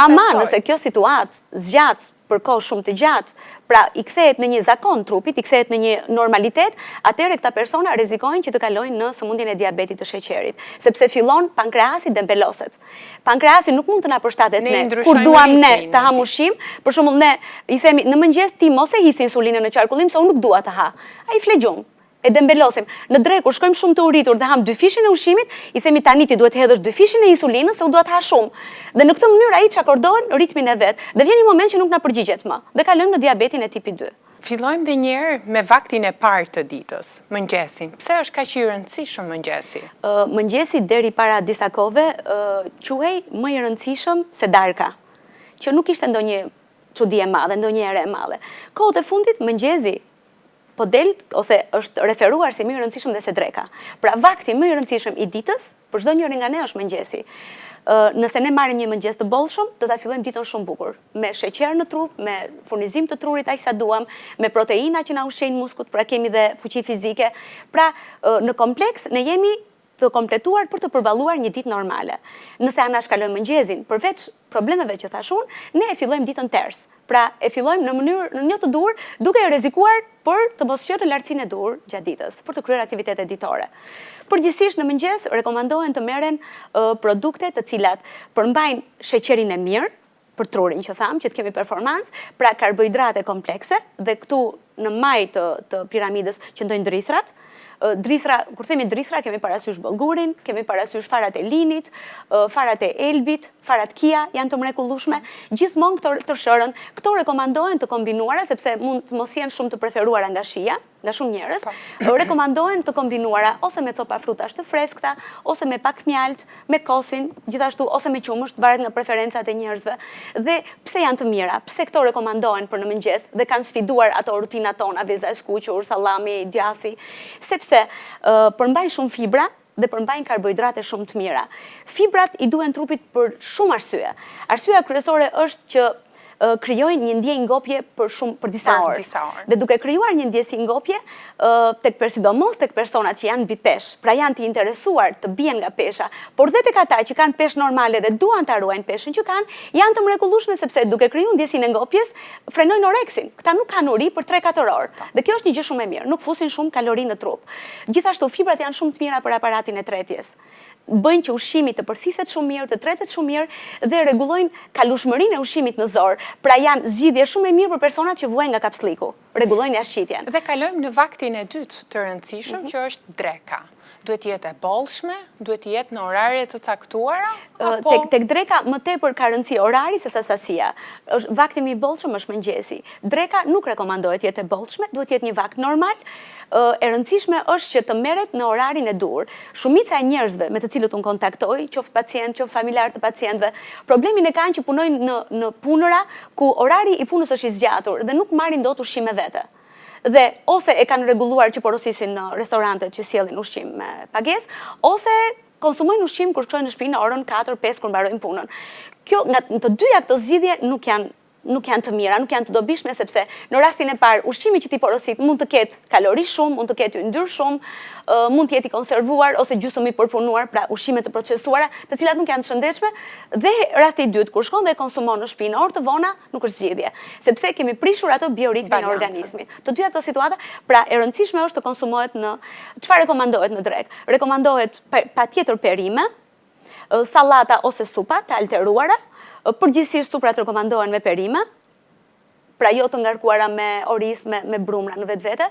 Ama nëse kjo situatë zgjat për kohë shumë të gjatë, pra i kthehet në një zakon trupit, i kthehet në një normalitet, atëherë këta persona rrezikojnë që të kalojnë në sëmundjen e diabetit të sheqerit, sepse fillon pankreasi dempeloset. Pankreasi nuk mund të na përshtatet ne kur duam ne të ham ushqim, për shembull ne i themi në mëngjes ti mos e hidh insulinën në qarkullim se unë nuk dua të ha. Ai flegjum. E dembelosim. Në drekë, kur shkojmë shumë të uritur dhe ham 2 fishin e ushqimit, i themi tani ti duhet hedhësh 2 fishin e insulinës se u duhet ha shumë. Dhe në këtë mënyrë ai çakordohen ritmin e vet dhe vjen një moment që nuk na përgjigjet më dhe kalojmë në diabetin e tipi 2. Fillojmë dhe njerë me vaktin e parë të ditës, mëngjesin. Pse është kaq i rëndësishëm mëngjesi? Mëngjesi deri para disa kohëve quhej më i rëndësishëm se darka, që nuk ishte ndonjë çudi e madhe, ndonjë erë e madhe. Kohët e fundit mëngjesi po del ose është referuar si më i rëndësishëm dhe se dreka. Pra vakti më i rëndësishëm i ditës për çdo njeri nga ne është mëngjesi. Nëse ne marrim një mëngjes të bollshëm, do ta fillojmë ditën shumë bukur, me sheqer në trup, me furnizim të trurit aq sa duam, me proteina që na ushqejnë muskut, pra kemi dhe fuqi fizike. Pra në kompleks ne jemi të kompletuar për të përballuar një ditë normale. Nëse ana shkalojmë mëngjesin, përveç problemeve që thash unë, ne e fillojmë ditën ters. Pra e fillojmë në një të duhur, duke e rrezikuar për të mos qenë në lartësinë e duhur gjatë ditës, për të kryer aktivitete ditore. Përgjithsisht në mëngjes rekomandohen të merren produkte të cilat përmbajnë sheqerin e mirë për trurin që thamë, që të kemi performancë, pra karbohidrate komplekse dhe këtu në maj të piramidës që ndojnë drithrat. Kur themi drithra, kemi parasysh bollgurin, kemi parasysh farat e linit, farat e elbit, farat kia, janë të mrekullueshme. Gjithmonë këto tërshërën, këto rekomandohen të kombinuara, sepse mund të mos jenë shumë të preferuara nga shija, nga shumë njerëz, rekomandohen të kombinuara ose me copa frutash të freskëta, ose me pak mjalt, me kosin, gjithashtu ose me qumësht, varet nga preferencat e njerëzve. Dhe pse janë të mira? Pse këto rekomandohen për në mëngjes dhe kanë sfiduar ato rutinat tona, veza e skuqur, sallami, djathi, sepse përmbajnë shumë fibra dhe përmbajnë karbohidrate shumë të mira. Fibrat i duhen trupit për shumë arsye. Arsyeja kryesore është që krijojnë një ndjenjë ngopje për disa orë. Dhe duke krijuar një ndjesi ngopje, sidomos tek personat që janë mbi peshë, pra janë të interesuar të bien nga pesha, por dhe tek ata që kanë peshë normale dhe duan ta ruajnë peshën që kanë, janë të mrekullueshme sepse duke krijuar ndjesinë e ngopjes, frenojnë oreksin. Këta nuk kanë uri për 3-4 orë. Dhe kjo është një gjë shumë e mirë, nuk fusin shumë kalori në trup. Gjithashtu fibrat janë shumë të mira për aparatin e tretjes. Bëjnë që ushqimi të përthithet shumë mirë, të tretet shumë mirë dhe rregullojnë kalushmërinë e ushqimit në zor. Pra janë zgjidhje shumë e mirë për personat që vuajnë nga kapslliku. rregullojnë jashtë-qitjen. Dhe kalojmë në vaktin e dytë të rëndësishëm, që është dreka. Duhet jetë e bollshme, duhet jetë në orare të caktuara? Tek dreka më tepër ka rëndësi orari se sasia. Vakti më i bollshëm është mëngjesi. Dreka nuk rekomandohet jetë e bollshme, duhet jetë një vakt normal. E rëndësishme është që të merret në orarin e dur. Shumica e njerëzve me të cilët unë kontaktoj, qoftë pacient, qoftë familjar të pacientëve, problemin e kanë që punojnë në punëra ku orari i punës është i zgjatur dhe nuk marrin dot ushqime vete. Dhe ose e kanë rregulluar që porosisin në restorantet që sjellin ushqim me pagesë, ose konsumojnë ushqim kur shkojnë në shtëpi në orën 4-5 kur mbarojnë punën. Kjo nga të dyja këto zgjidhje nuk janë të mira, nuk janë të dobishme, sepse në rastin e parë ushqimi që ti porosit mund të ketë kalori shumë, mund të ketë yndyrë shumë, mund të jetë i konservuar ose gjysmë i përpunuar, pra ushqime të procesuara, të cilat nuk janë të shëndetshme, dhe rasti i dytë kur shkon dhe konsumon në shtëpi në orë të vona, nuk është zgjidhje, sepse kemi prishur ato bioritmin e organizmit. Të dyja këto situata, pra e rëndësishme është të konsumohet në çfarë rekomandohet në drek. Rekomandohet patjetër perime, sallata ose supa të alteruara. Përgjithsisht suprat rekomandohen me perime, pra jo të ngarkuara me oriz, me brumra në vetvete.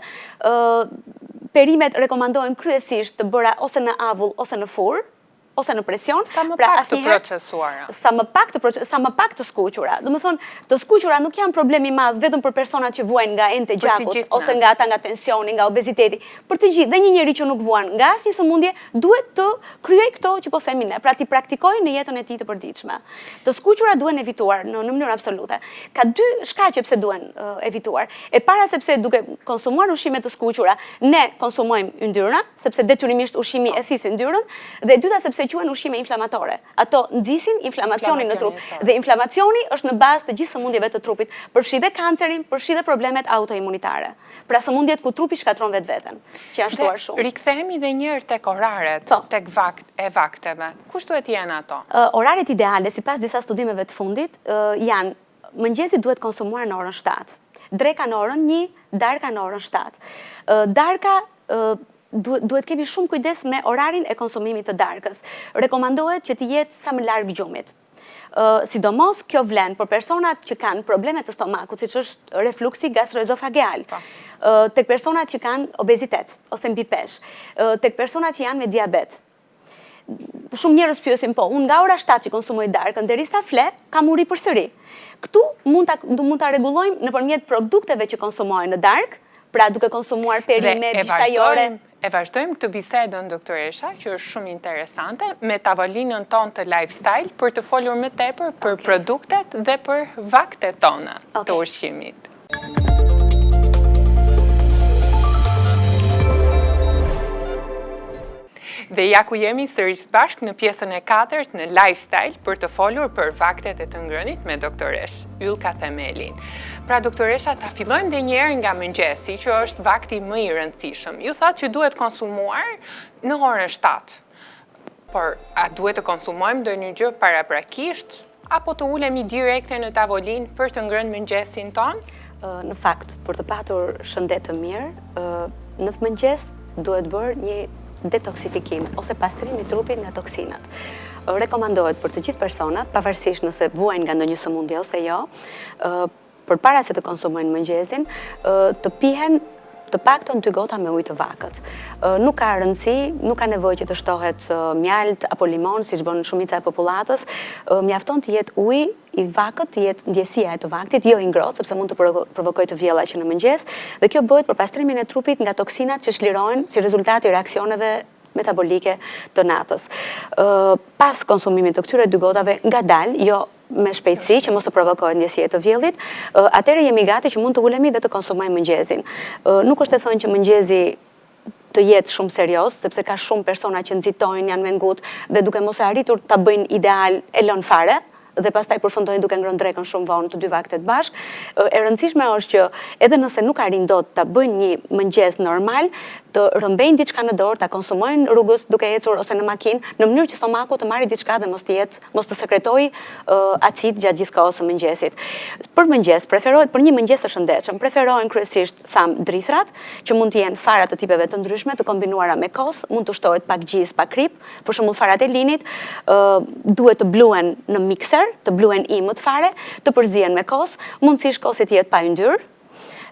Perimet rekomandohen kryesisht të bëra ose në avull ose në furrë, ose në presion. Sa më pak të procesuara. Sa më pak të skuqura. Do të thonë, të skuqura nuk janë problemi i madh vetëm për personat që vuajnë nga ente gjakut, ose nga ata nga tensioni, nga obeziteti. Për të gjithë, dhe një njeri që nuk vuan nga asnjë sëmundje, duhet të kryej këto që po themi ne, pra ti praktikojë në jetën e tij të përditshme. Të skuqura duhen evituar në mënyrë absolute. Ka dy shkaqe pse duhen evituar. E para sepse duke konsumuar ushqime të skuqura, ne konsumojmë yndyrna, sepse detyrimisht ushqimi e thithë yndyrën, dhe e dyta sepse quhen ushqime inflamatore. Ato nxisin inflamacionin në trup. Dhe inflamacioni është në bazë të gjithë sëmundjeve të trupit, përfshi dhe kancerin, përfshi dhe problemet autoimunitare. Pra sëmundjet ku trupi shkatron vetveten, që janë shtuar shumë. Rikthehemi edhe një herë tek oraret, tek vakteve. Kush duhet jenë ato? Oraret ideale, sipas disa studimeve të fundit, janë mëngjesi duhet konsumuar në orën 7, dreka në orën 1, darka në orën 7. Darka duhet kemi shumë kujdes me orarin e konsumimit të darkës. Rekomandohet që të jetë sa më larg gjumit. Sidomos kjo vlen për personat që kanë probleme të stomakut, siç është refluksi gastroezofageal, tek personat që kanë obezitet ose mbipesh, tek personat që janë me diabet. Shumë njerëz pyesin, po, unë nga ora 7 që konsumoj darkën derisa fle, kam uri përsëri. Këtu mund ta rregullojmë nëpërmjet produkteve që konsumohen në darkë, pra duke konsumuar perime, bishtajore. E vazhdojmë këtë bisedën, doktoresha, që është shumë interesante, me tavolinën tonë të lifestyle, për të folur më tepër për produktet dhe për vaktet tona të ushqimit. Dhe ja ku jemi sërish bashkë në pjesën e 4 në lifestyle për të folur për vaktet e të ngrënit me doktoresh Ylka Themelin. Pra doktoresha, ta fillojmë dhe njerë nga mëngjesi, që është vakti më i rëndësishëm. Ju thatë që duhet konsumuar në orën 7, por a duhet të konsumojmë ndonjë një gjë paraprakisht, apo të ulemi direkte në tavolin për të ngrënë mëngjesin tonë? Në fakt, për të patur shëndet të mirë, në mëngjes duhet bërë një detoksifikim ose pastrim i trupit nga toksinat. Rekomandohet për të gjithë personat, pavarësisht nëse vuajnë nga ndonjë sëmundje ose jo, përpara se të konsumojnë mëngjesin, të pihen të paktën 2 gota me ujë të vakët. Nuk ka rëndësi, nuk ka nevojë që të shtohet mjalt apo limon, siç bën shumica e popullatës. Mjafton të jetë ujë i vakët, të jetë ndjesia e të vaktit, jo i ngrohtë, sepse mund të provokojë të vjella që në mëngjes, dhe kjo bëhet për pastrimin e trupit nga toksinat që shlirohen si rezultat i reaksioneve metabolike të natës. Pas konsumimit të këtyre 2 gotave ngadalë, jo me shpejtësi që mos të provokojë ndjesie të vjellit, atëherë jemi gati që mund të ulemi dhe të konsumojmë mëngjesin. Nuk është e thënë që mëngjesi të jetë shumë serioz, sepse ka shumë persona që nxitojnë, janë me ngutë dhe duke mos e arritur ta bëjnë ideal e lën fare dhe pastaj përfundojnë duke ngrënë drekën shumë vonë të 2 vaktet bashk. E rëndësishme është që edhe nëse nuk arrin dot ta bëjnë një mëngjes normal, të rëmbejnë diçka në dorë, ta konsumojnë rrugës duke ecur ose në makinë, në mënyrë që stomaku të marrë diçka dhe mos të sekretojë acid gjatë gjithë kohës së mëngjesit. Për mëngjes preferohet, për një mëngjes të shëndetshëm, preferohen kryesisht drithrat, që mund të jenë fara të tipeve të ndryshme, të kombinuara me kos, mund të shtohet pak gjizë, pak krip, për shembull farat e linit, duhet të bluen në mikser, të bluen imët fare, të përzihen me kos, mundësisht kosi të jetë pa yndyrë.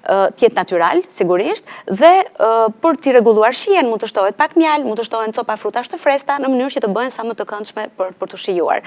tjetë natyral, sigurisht, dhe për t'i rregulluar shijen mund të shtohet pak mjal, mund të shtohen copa frutash të fresta në mënyrë që të bëhen sa më të këndshme për të shijuar.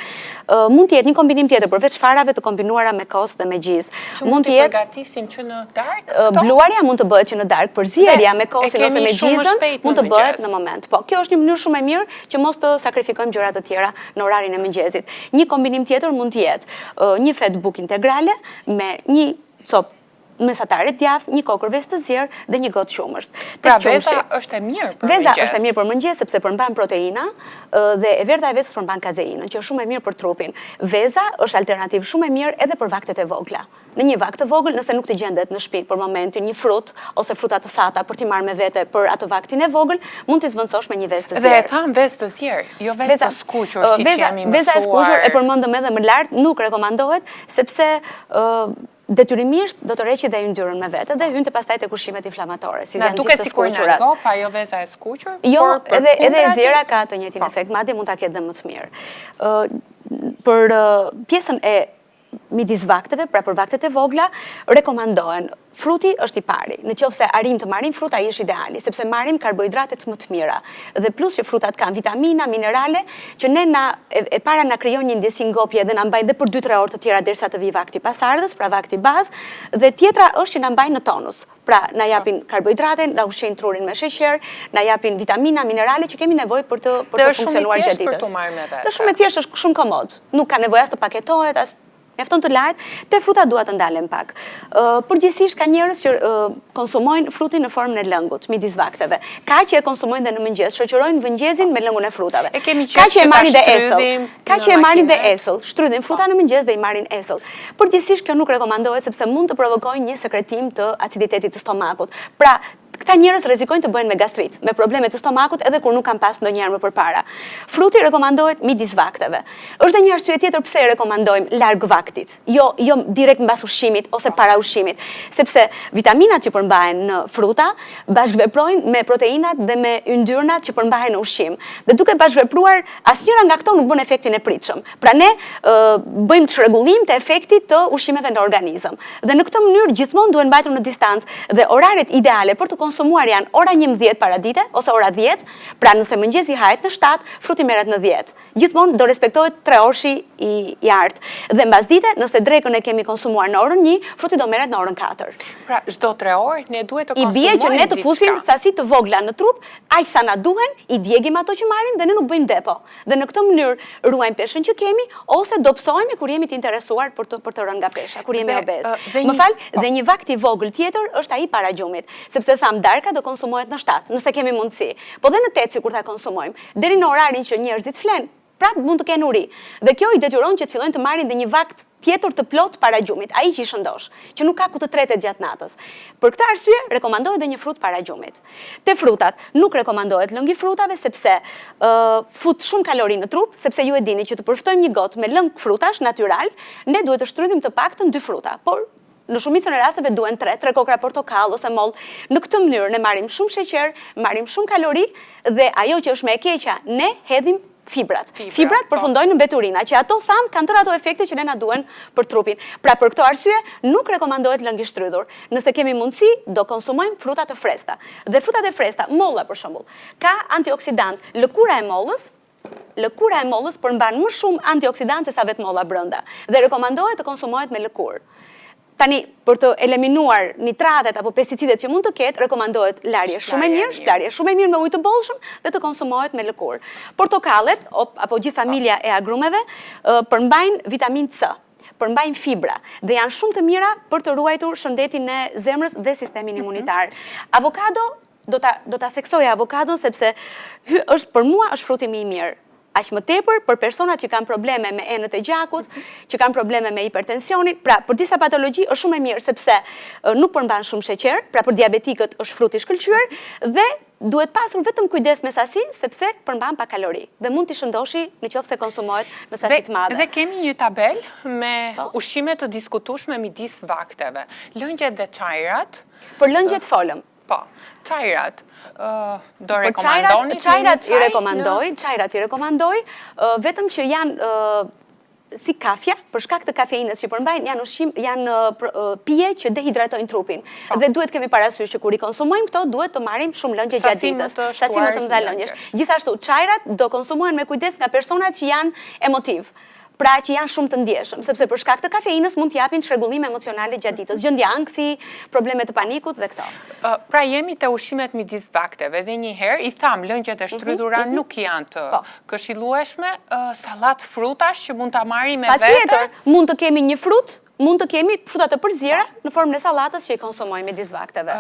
Mund të jetë një kombinim tjetër përveç farave të kombinuara me kos dhe me gjizë. Mund të përgatisim që në darkë? Bluarja mund të bëhet që në darkë, përzierja me kosin ose me gjizën mund të bëhet në moment. Po, kjo është një mënyrë shumë e mirë që mos të sakrifikojmë gjëra të tjera në orarin e mëngjesit. Një kombinim tjetër mund të jetë një fat buk integrale me një copë mesatare djathtë, një kokër vezë të zjerë dhe një gotë qumësht. Pra veza është e mirë për mëngjes? Veza është e mirë për mëngjes sepse përmban proteina dhe e verdha e vezës përmban kazeinën, që është shumë e mirë për trupin. Veza është alternativë shumë e mirë edhe për vaktet e vogla. Në një vakt të vogël, nëse nuk të gjendet në shtëpi për momentin një frut ose fruta të thata për t'i marrë me vete për atë vaktin e vogël, mund t'i zvendësosh me një vezë të zjerë. Dhe e tham vezë të zjerë, jo vezë të skuqur, siç jemi mësuar. Veza e skuqur e përmendëm edhe më lart, nuk rekomandohet sepse detyrimisht do të reqi dhe yndyrën me vete dhe hynte pastaj te kushimet inflamatore. Na duket sikur në gop, ajo veza e skuqur? Jo, edhe e zjera ka të njëjtin efekt, madje mund ta ketë dhe më të mirë. Për pjesën e midis vakteve, pra për vaktet e vogla, rekomandohen fruti është i pari. Në qoftë se arrim të marrim fruta, ai është ideali, sepse marrim karbohidratet më të mira. Dhe plus që frutat kanë vitamina, minerale, që ne e para na krijon një ndjesim ngopje dhe na mbajnë edhe për 2-3 orë të tjera derisa të vi vakti pasardhës, pra vakti bazë, dhe tjetra është që na mbajnë në tonus. Pra na japin karbohidrate, na ushqejnë trurin me sheqer, na japin vitamina, minerale që kemi nevojë për të funksionuar gjatë ditës. Dhe është shumë i thjeshtë për të marrë me vete. Është shumë e thjeshtë, është shumë komod. Nuk ka nevojë as të paketohet, as mjafton të lajt, te fruta duhet të ndalen pak. Përgjithsisht ka njerëz që konsumojnë frutin në formën e lëngut, midis vakteve. Ka që e konsumojnë dhe në mëngjes, shoqërojnë mëngjesin me lëngun e frutave. Ka që e marrin dhe esëll. Ka që e marrin dhe esëll, shtrydhin fruta në mëngjes dhe i marrin esëll. Përgjithsisht kjo nuk rekomandohet sepse mund të provokojnë një sekretim të aciditetit të stomakut. Pra, këta njerëz rrezikojnë të bëhen me gastrit, me probleme të stomakut edhe kur nuk kanë pas ndonjëherë më përpara. Fruti rekomandohet midis vakteve. Është një arsye tjetër pse e rekomandojmë larg vaktit, jo direkt mbas ushqimit ose para ushqimit, sepse vitaminat që përmbahen në fruta bashkëveprojnë me proteinat dhe me yndyrnat që përmbahen në ushqim. Dhe duke bashkëvepruar, asnjëra nga këto nuk bën efektin e pritshëm. Pra ne bëjmë çrregullim të efektit të ushqimeve në organizëm. Dhe në këtë mënyrë gjithmonë duhen mbajtur në distancë dhe oraret ideale për të konsumuar janë ora 11 para dite ose ora 10, pra nëse mëngjesi hahet në 7, fruti merret në 10. Gjithmonë do respektohet 3 orëshi i artë. Dhe mbas dite, nëse drekën e kemi konsumuar në orën 1, fruti do merret në orën 4. Pra çdo 3 orë ne duhet të konsumojmë. I bie që ne të fusim sasi të vogla në trup, aq sa na duhen, i djegim ato që marrim dhe ne nuk bëjmë depo. Dhe në këtë mënyrë ruajmë peshën që kemi ose dobësohemi kur jemi të interesuar për të rënë nga pesha, kur jemi obez. Më fal, dhe një vakt i vogël tjetër është ai para gjumit, sepse darka do konsumohet në 7, nëse kemi mundësi. Po dhe në 8 sikur ta konsumojmë, deri në orarin që njerëzit flen, prap mund të kenë uri. Dhe kjo i detyron që të fillojnë të marrin dhe një vakt tjetër të plot para gjumit, ai që i shëndosh, që nuk ka ku të tretet gjatë natës. Për këtë arsye rekomandohet edhe një frut para gjumit. Te frutat nuk rekomandohet lëngi frutave sepse fut shumë kalori në trup, sepse ju e dini që të përftojmë një gotë me lëng frutash natyral, ne duhet të shtrydhim të paktën 2 fruta, por në shumicën e rasteve duhen 3 kokra portokall ose moll. Në këtë mënyrë ne marrim shumë sheqer, marrim shumë kalori dhe ajo që është më e keqja, ne hedhim fibrat. Fibrat përfundojnë në mbeturina, që ato tham kanë tërë ato efekte që ne na duhen për trupin. Pra për këtë arsye nuk rekomandohet lëng i shtrydhur. Nëse kemi mundësi, do konsumojmë fruta të fresta. Dhe frutat e fresta, molla për shembull, ka antioksidant. Lëkura e mollës përmban më shumë antioksidante sa vetë molla brenda dhe rekomandohet të konsumohet me lëkurë. Tani, për të eliminuar nitratet apo pesticidet që mund të ketë, rekomandohet larje shumë e mirë me ujë të bollshëm dhe të konsumohet me lëkurë. Portokallet, apo gjithë familja e agrumeve, përmbajnë vitamin C, përmbajnë fibra dhe janë shumë të mira për të ruajtur shëndetin e zemrës dhe sistemin imunitar. Avokado, do ta theksoj avokadon sepse për mua është fruti më i mirë. Aq më tepër për personat që kanë probleme me enët e gjakut, që kanë probleme me hipertensionin, pra për disa patologji është shumë e mirë sepse nuk përmban shumë sheqer, pra për diabetikët është frut i shkëlqyer dhe duhet pasur vetëm kujdes me sasinë sepse përmban pak kalori dhe mund t'i shëndoshi nëse konsumohet në sasi të madhe. Dhe kemi një tabelë me ushqime të diskutueshme midis vakteve. Lëngjet dhe çajrat. Për lëngjet folëm. Po, çajrat do rekomandoni? Çajrat i rekomandoj, vetëm që janë si kafja, për shkak të kafeinës që përmbajnë, janë pije që dehidratojnë trupin. Dhe duhet kemi parasysh që kur i konsumojmë këto, duhet të marrim shumë lëngje gjatë ditës. Sasi më të mëdha lëngjesh. Gjithashtu, çajrat do konsumohen me kujdes nga personat që janë emotiv. Pra që janë shumë të ndjeshëm, sepse për shkak të kafeinës mund t'japin shregullime emocionale gjatë ditës, gjendje ankthi, probleme të panikut dhe këto. Pra jemi të ushqimet midis vakteve dhe njëherë i tham lëngjet e shtrydhura nuk janë të këshillueshme, sallat frutash që mund ta marrim me vete. Patjetër, mund të kemi një frut, mund të kemi fruta të përzierë në formën e sallatës që i konsumojmë midis vakteve.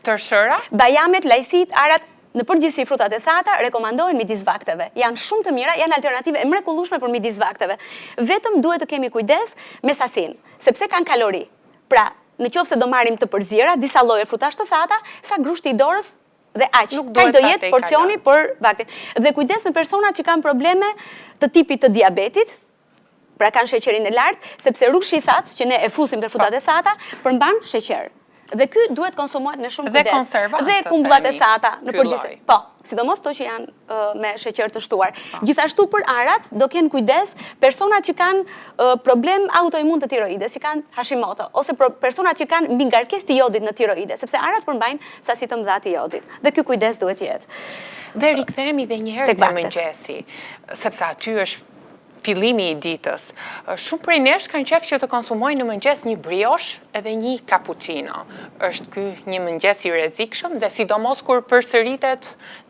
Tërshëra? Bajamet, lajthit, arat, në përgjithësi frutat e thata rekomandohen midis vakteve. Janë shumë të mira, janë alternative e mrekullueshme për midis vakteve. Vetëm duhet të kemi kujdes me sasinë, sepse kanë kalori. Pra, në qoftë se do marrim të përziera, disa lloje frutash të thata, sa grushti i dorës dhe aq. Kaq do jetë porcioni për vaktin. Dhe kujdes me personat që kanë probleme të tipit të diabetit, pra kanë sheqerin e lartë, sepse rrushi i thatë që ne e fusim te frutat e thata përmban sheqer. Dhe ky duhet konsumohet me shumë kujdes. Dhe konservantë. Dhe kumbullat e thata në përgjithësi. Po, sidomos to që janë me sheqer të shtuar. Gjithashtu për arat do kenë kujdes personat që kanë problem autoimun të tiroides, që kanë Hashimoto, ose personat që kanë mbi ngarkesë të jodit në tiroide, sepse arat përmbajnë sasi të mëdha të jodit. Dhe ky kujdes duhet jetë. Dhe rikthehemi edhe një herë te mëngjesi, sepse aty është fillimi i ditës. Shumë prej nesh kanë qef që të konsumojnë në mëngjes një brioche edhe një cappuccino. Është ky një mëngjes i rrezikshëm dhe sidomos kur përsëritet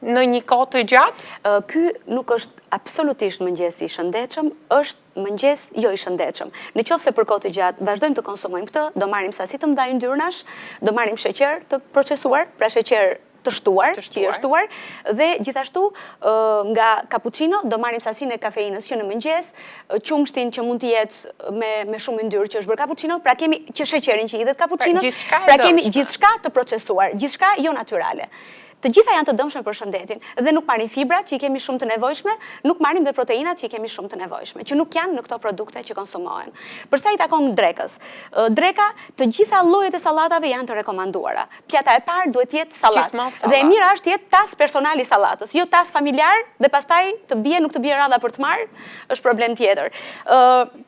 në një kohë të gjatë? Ky nuk është absolutisht mëngjes i shëndetshëm, është mëngjes jo i shëndetshëm. Në qoftë se për kohë të gjatë vazhdojmë të konsumojmë këtë, do marrim sasi të mëdha yndyrnash, do marrim sheqer të procesuar, pra sheqer të shtuar, që i është shtuar, dhe gjithashtu nga cappuccino do marrim sasinë e kafeinës që në mëngjes, qumshtin që mund të jetë me shumë yndyrë që është bërë cappuccino, pra kemi që sheqerin që idhet cappuccinos, pra kemi gjithçka të procesuar, gjithçka jo natyrale. Të gjitha janë të dëmshme për shëndetin dhe nuk marrim fibrat që i kemi shumë të nevojshme, nuk marrim dhe proteinat që i kemi shumë të nevojshme, që nuk janë në këto produkte që konsumohen. Përsa i takon drekës. Dreka, të gjitha llojet e sallatave janë të rekomanduara. Pjata e parë duhet të jetë sallatë. Dhe e mira është të jetë tas personal i sallatës, jo tas familjar dhe pastaj të bie nuk të bie radha për të marrë, është problem tjetër.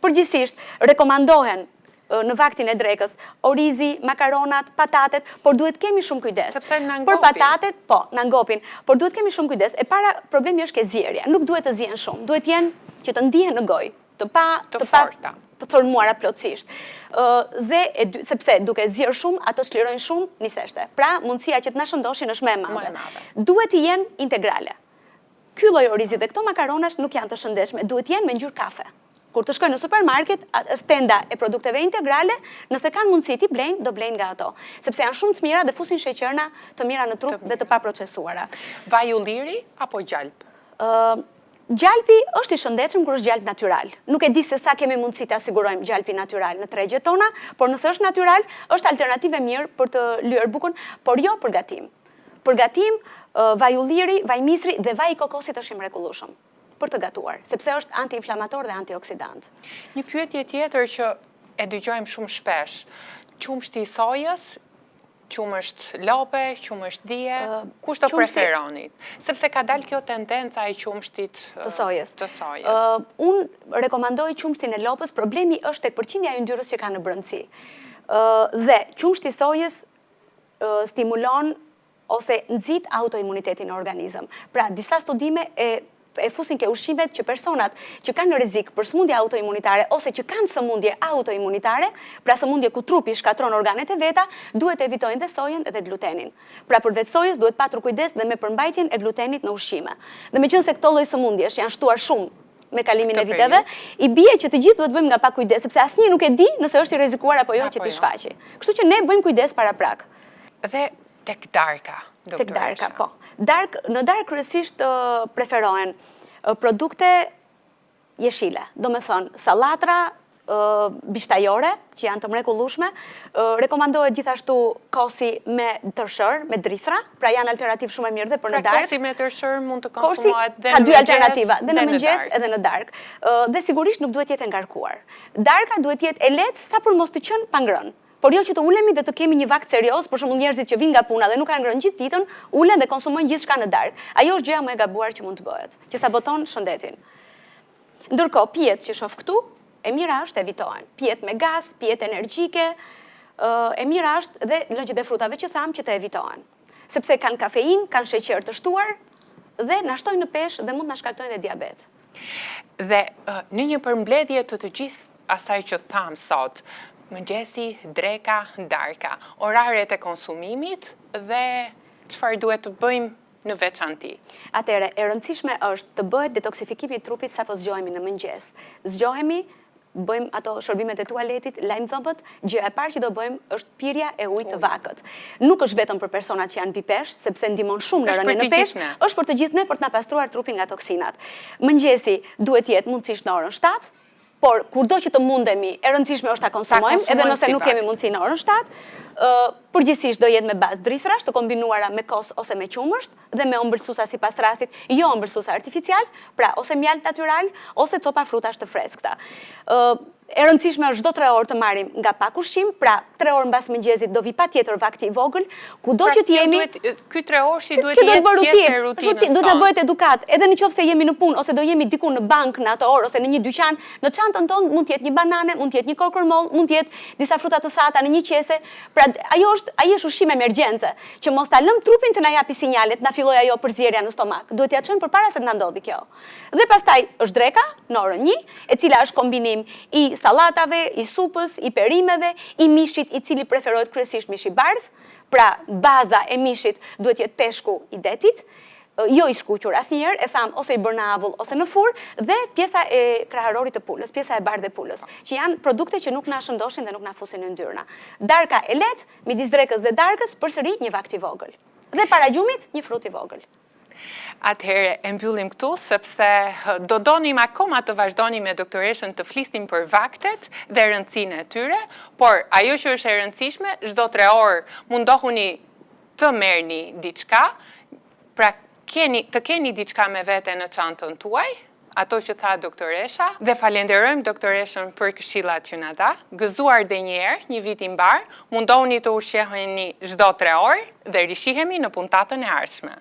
Përgjithsisht rekomandohen në vaktin e drekës, orizi, makaronat, patatet, por duhet kemi shumë kujdes. Sepse na ngopin. Për patatet, po, na ngopin, por duhet kemi shumë kujdes. E para problemi është ke zjerja, nuk duhet të zihen shumë, duhet jenë që të ndihen në gojë, të forta, të thërmuara plotësisht. Dhe sepse duke zjerë shumë, ato çlirojnë shumë niseshte. Pra, mundësia që të na shëndoshin është më e madhe. Duhet të jenë integrale. Ky lloj orizi dhe këto makaronash nuk janë të shëndetshme, duhet të jenë me ngjyrë kafe. Kur të shkojnë në supermarket, stenda e produkteve integrale, nëse kanë mundësi ti blejnë, do blejnë nga ato. Sepse janë shumë të mira dhe fusin sheqerna të mira në trup dhe të paprocesuara. Vaj ulliri apo gjalp? Gjalpi është i shëndetshëm kur është gjalp natyral. Nuk e di se sa kemi mundësi të asigurojmë gjalpi natyral në tregjet tona, por nëse është natyral, është alternativë mirë për të lyer bukën, por jo për gatim. Për gatim, vaj ulliri, vaj misri dhe vaj i kokosit është i mrekullueshëm për të gatuar, sepse është antiinflamator dhe antioksidant. Një pyetje tjetër që e dëgjojmë shumë shpesh, qumshti i sojës, qumësht lope, qumësht dhije, kush të preferonit? Sepse ka dalë kjo tendenca e qumshtit të sojës. Unë rekomandoj qumshtin e lopës, problemi është tek përqindja e yndyrës që ka në brëndësi. Dhe qumshti i sojës stimulon ose nxit autoimunitetin në organizëm. Pra, disa studime e fusin ke ushqimet që personat që kanë rrezik për sëmundje autoimunitare ose që kanë sëmundje autoimunitare, pra sëmundje ku trupi shkatron organet e veta, duhet evitojnë dhe sojen dhe glutenin. Pra për vetë sojës duhet patur kujdes dhe me përmbajtjen e glutenit në ushqime. Dhe meqense këto lloj sëmundjesh janë shtuar shumë me kalimin e viteve, i bie që të gjithë duhet bëjmë nga pak kujdes, sepse asnjë nuk e di nëse është i rrezikuar apo jo që ti shfaqi. Kështu që ne bëjmë kujdes para prak. Dhe tek darka, doktoresha. Tek darka, po. Në darkë kryesisht preferohen produkte jeshile, do me thonë salatra, bishtajore, që janë të mrekullueshme, rekomandohet gjithashtu kosi me tërshër, me drithra, pra janë alternativë shumë e mirë dhe për në darkë. Kosi me tërshër mund të konsumohet dhe në mëngjes, ka dy alternativa, dhe në mëngjes edhe në darkë. Dhe sigurisht nuk duhet jetë e ngarkuar. Darka duhet jetë e lehtë sa për mos të qenë pa ngrënë. Por jo që të ulemi dhe të kemi një vakt serioz, për shembull njerëzit që vinë nga puna dhe nuk kanë ngrënë gjithë ditën, ulen dhe konsumojnë gjithçka në darkë. Ajo është gjëja më e gabuar që mund të bëhet, që saboton shëndetin. Ndërkohë, pijet që shoh këtu e mira është evitohen. Pjetë me gaz, pjetë energjike, e mira është dhe lëngjët e frutave që thamë që të evitohen. Sepse kanë kafein, kanë sheqer të shtuar dhe na shtojnë në peshë dhe mund na shkaktojnë dhe diabet. Dhe në një përmbledhje të gjithë asaj që thamë sot, mëngjesi, dreka, darka, oraret e konsumimit dhe çfarë duhet të bëjmë në veçanti. Atëre, e rëndësishme është të bëhet detoksifikimi i trupit sapo zgjohemi në mëngjes. Zgjohemi, bëjmë ato shërbimet e tualetit, lajm dhëmbët, gjëja e parë që do bëjmë është pirja e ujit të vakët. Nuk është vetëm për personat që janë bipesh, sepse ndihmon shumë në rënien e peshë, është për të gjithë ne për të na pastruar trupin nga toksinat. Mëngjesi duhet jetë mundësisht në orën 7, por kurdo që të mundemi, e rëndësishme është ta konsumojmë, edhe nëse nuk kemi mundësi në orën 7, përgjithsisht do jetë me bazë drithrash të kombinuara me kos ose me qumësht dhe me ëmbëlsuesa sipas rastit, jo ëmbëlsuesa artificial, pra ose mjalt natyral ose copa frutash të freskëta. E rëndësishme është çdo 3 orë të marrim nga pak ushqim, pra 3 orë mbas mëngjesit do vi patjetër vakti i vogël, kudo që të jemi. Ky 3 orëshi duhet të jetë pjesë e rutinës. Duhet ta bëhet edukat, edhe nëse jemi në punë ose do jemi diku në bankë në atë orë ose në një dyqan, në çantën tonë mund të jetë një banane, mund të jetë një kokormoll, mund të jetë disa fruta të thata në një qese. Pra ai është ushqim emergjencë, që mos ta lëm trupin të na japi sinjalet, na filloj ajo përzierja në stomak. Duhet t'ia çojmë përpara se të na ndodhi kjo. Dhe pastaj është dreka në orën 1, e cila është kombinim i sallatave, i supës, i perimeve, i mishit i cili preferohet kryesisht mishi bardh, pra baza e mishit duhet jetë peshku i detit, jo i skuqur asnjëherë, e tham ose i bërë në avull ose në furrë, dhe pjesa e kraharorit të pulës, pjesa e bardhë e pulës, që janë produkte që nuk na shëndoshin dhe nuk na fusin në yndyrna. Darka e lehtë, midis drekës dhe darkës, përsëri një vakt i vogël. Dhe para gjumit, një frut i vogël. Atëherë e mbyllim këtu, sepse do donim akoma të vazhdonim me doktoreshën të flisnim për vaktet dhe rëndësinë e tyre, por ajo që është e rëndësishme, çdo 3 orë mundohuni të merrni diçka, pra të keni diçka me vete në çantën tuaj, ato që tha doktoresha, dhe falenderojmë doktoreshën për këshillat që na dha. Gëzuar dhe një herë, një vit i mbar, mundohuni të ushqeheni çdo 3 orë dhe rishihemi në puntatën e ardhshme.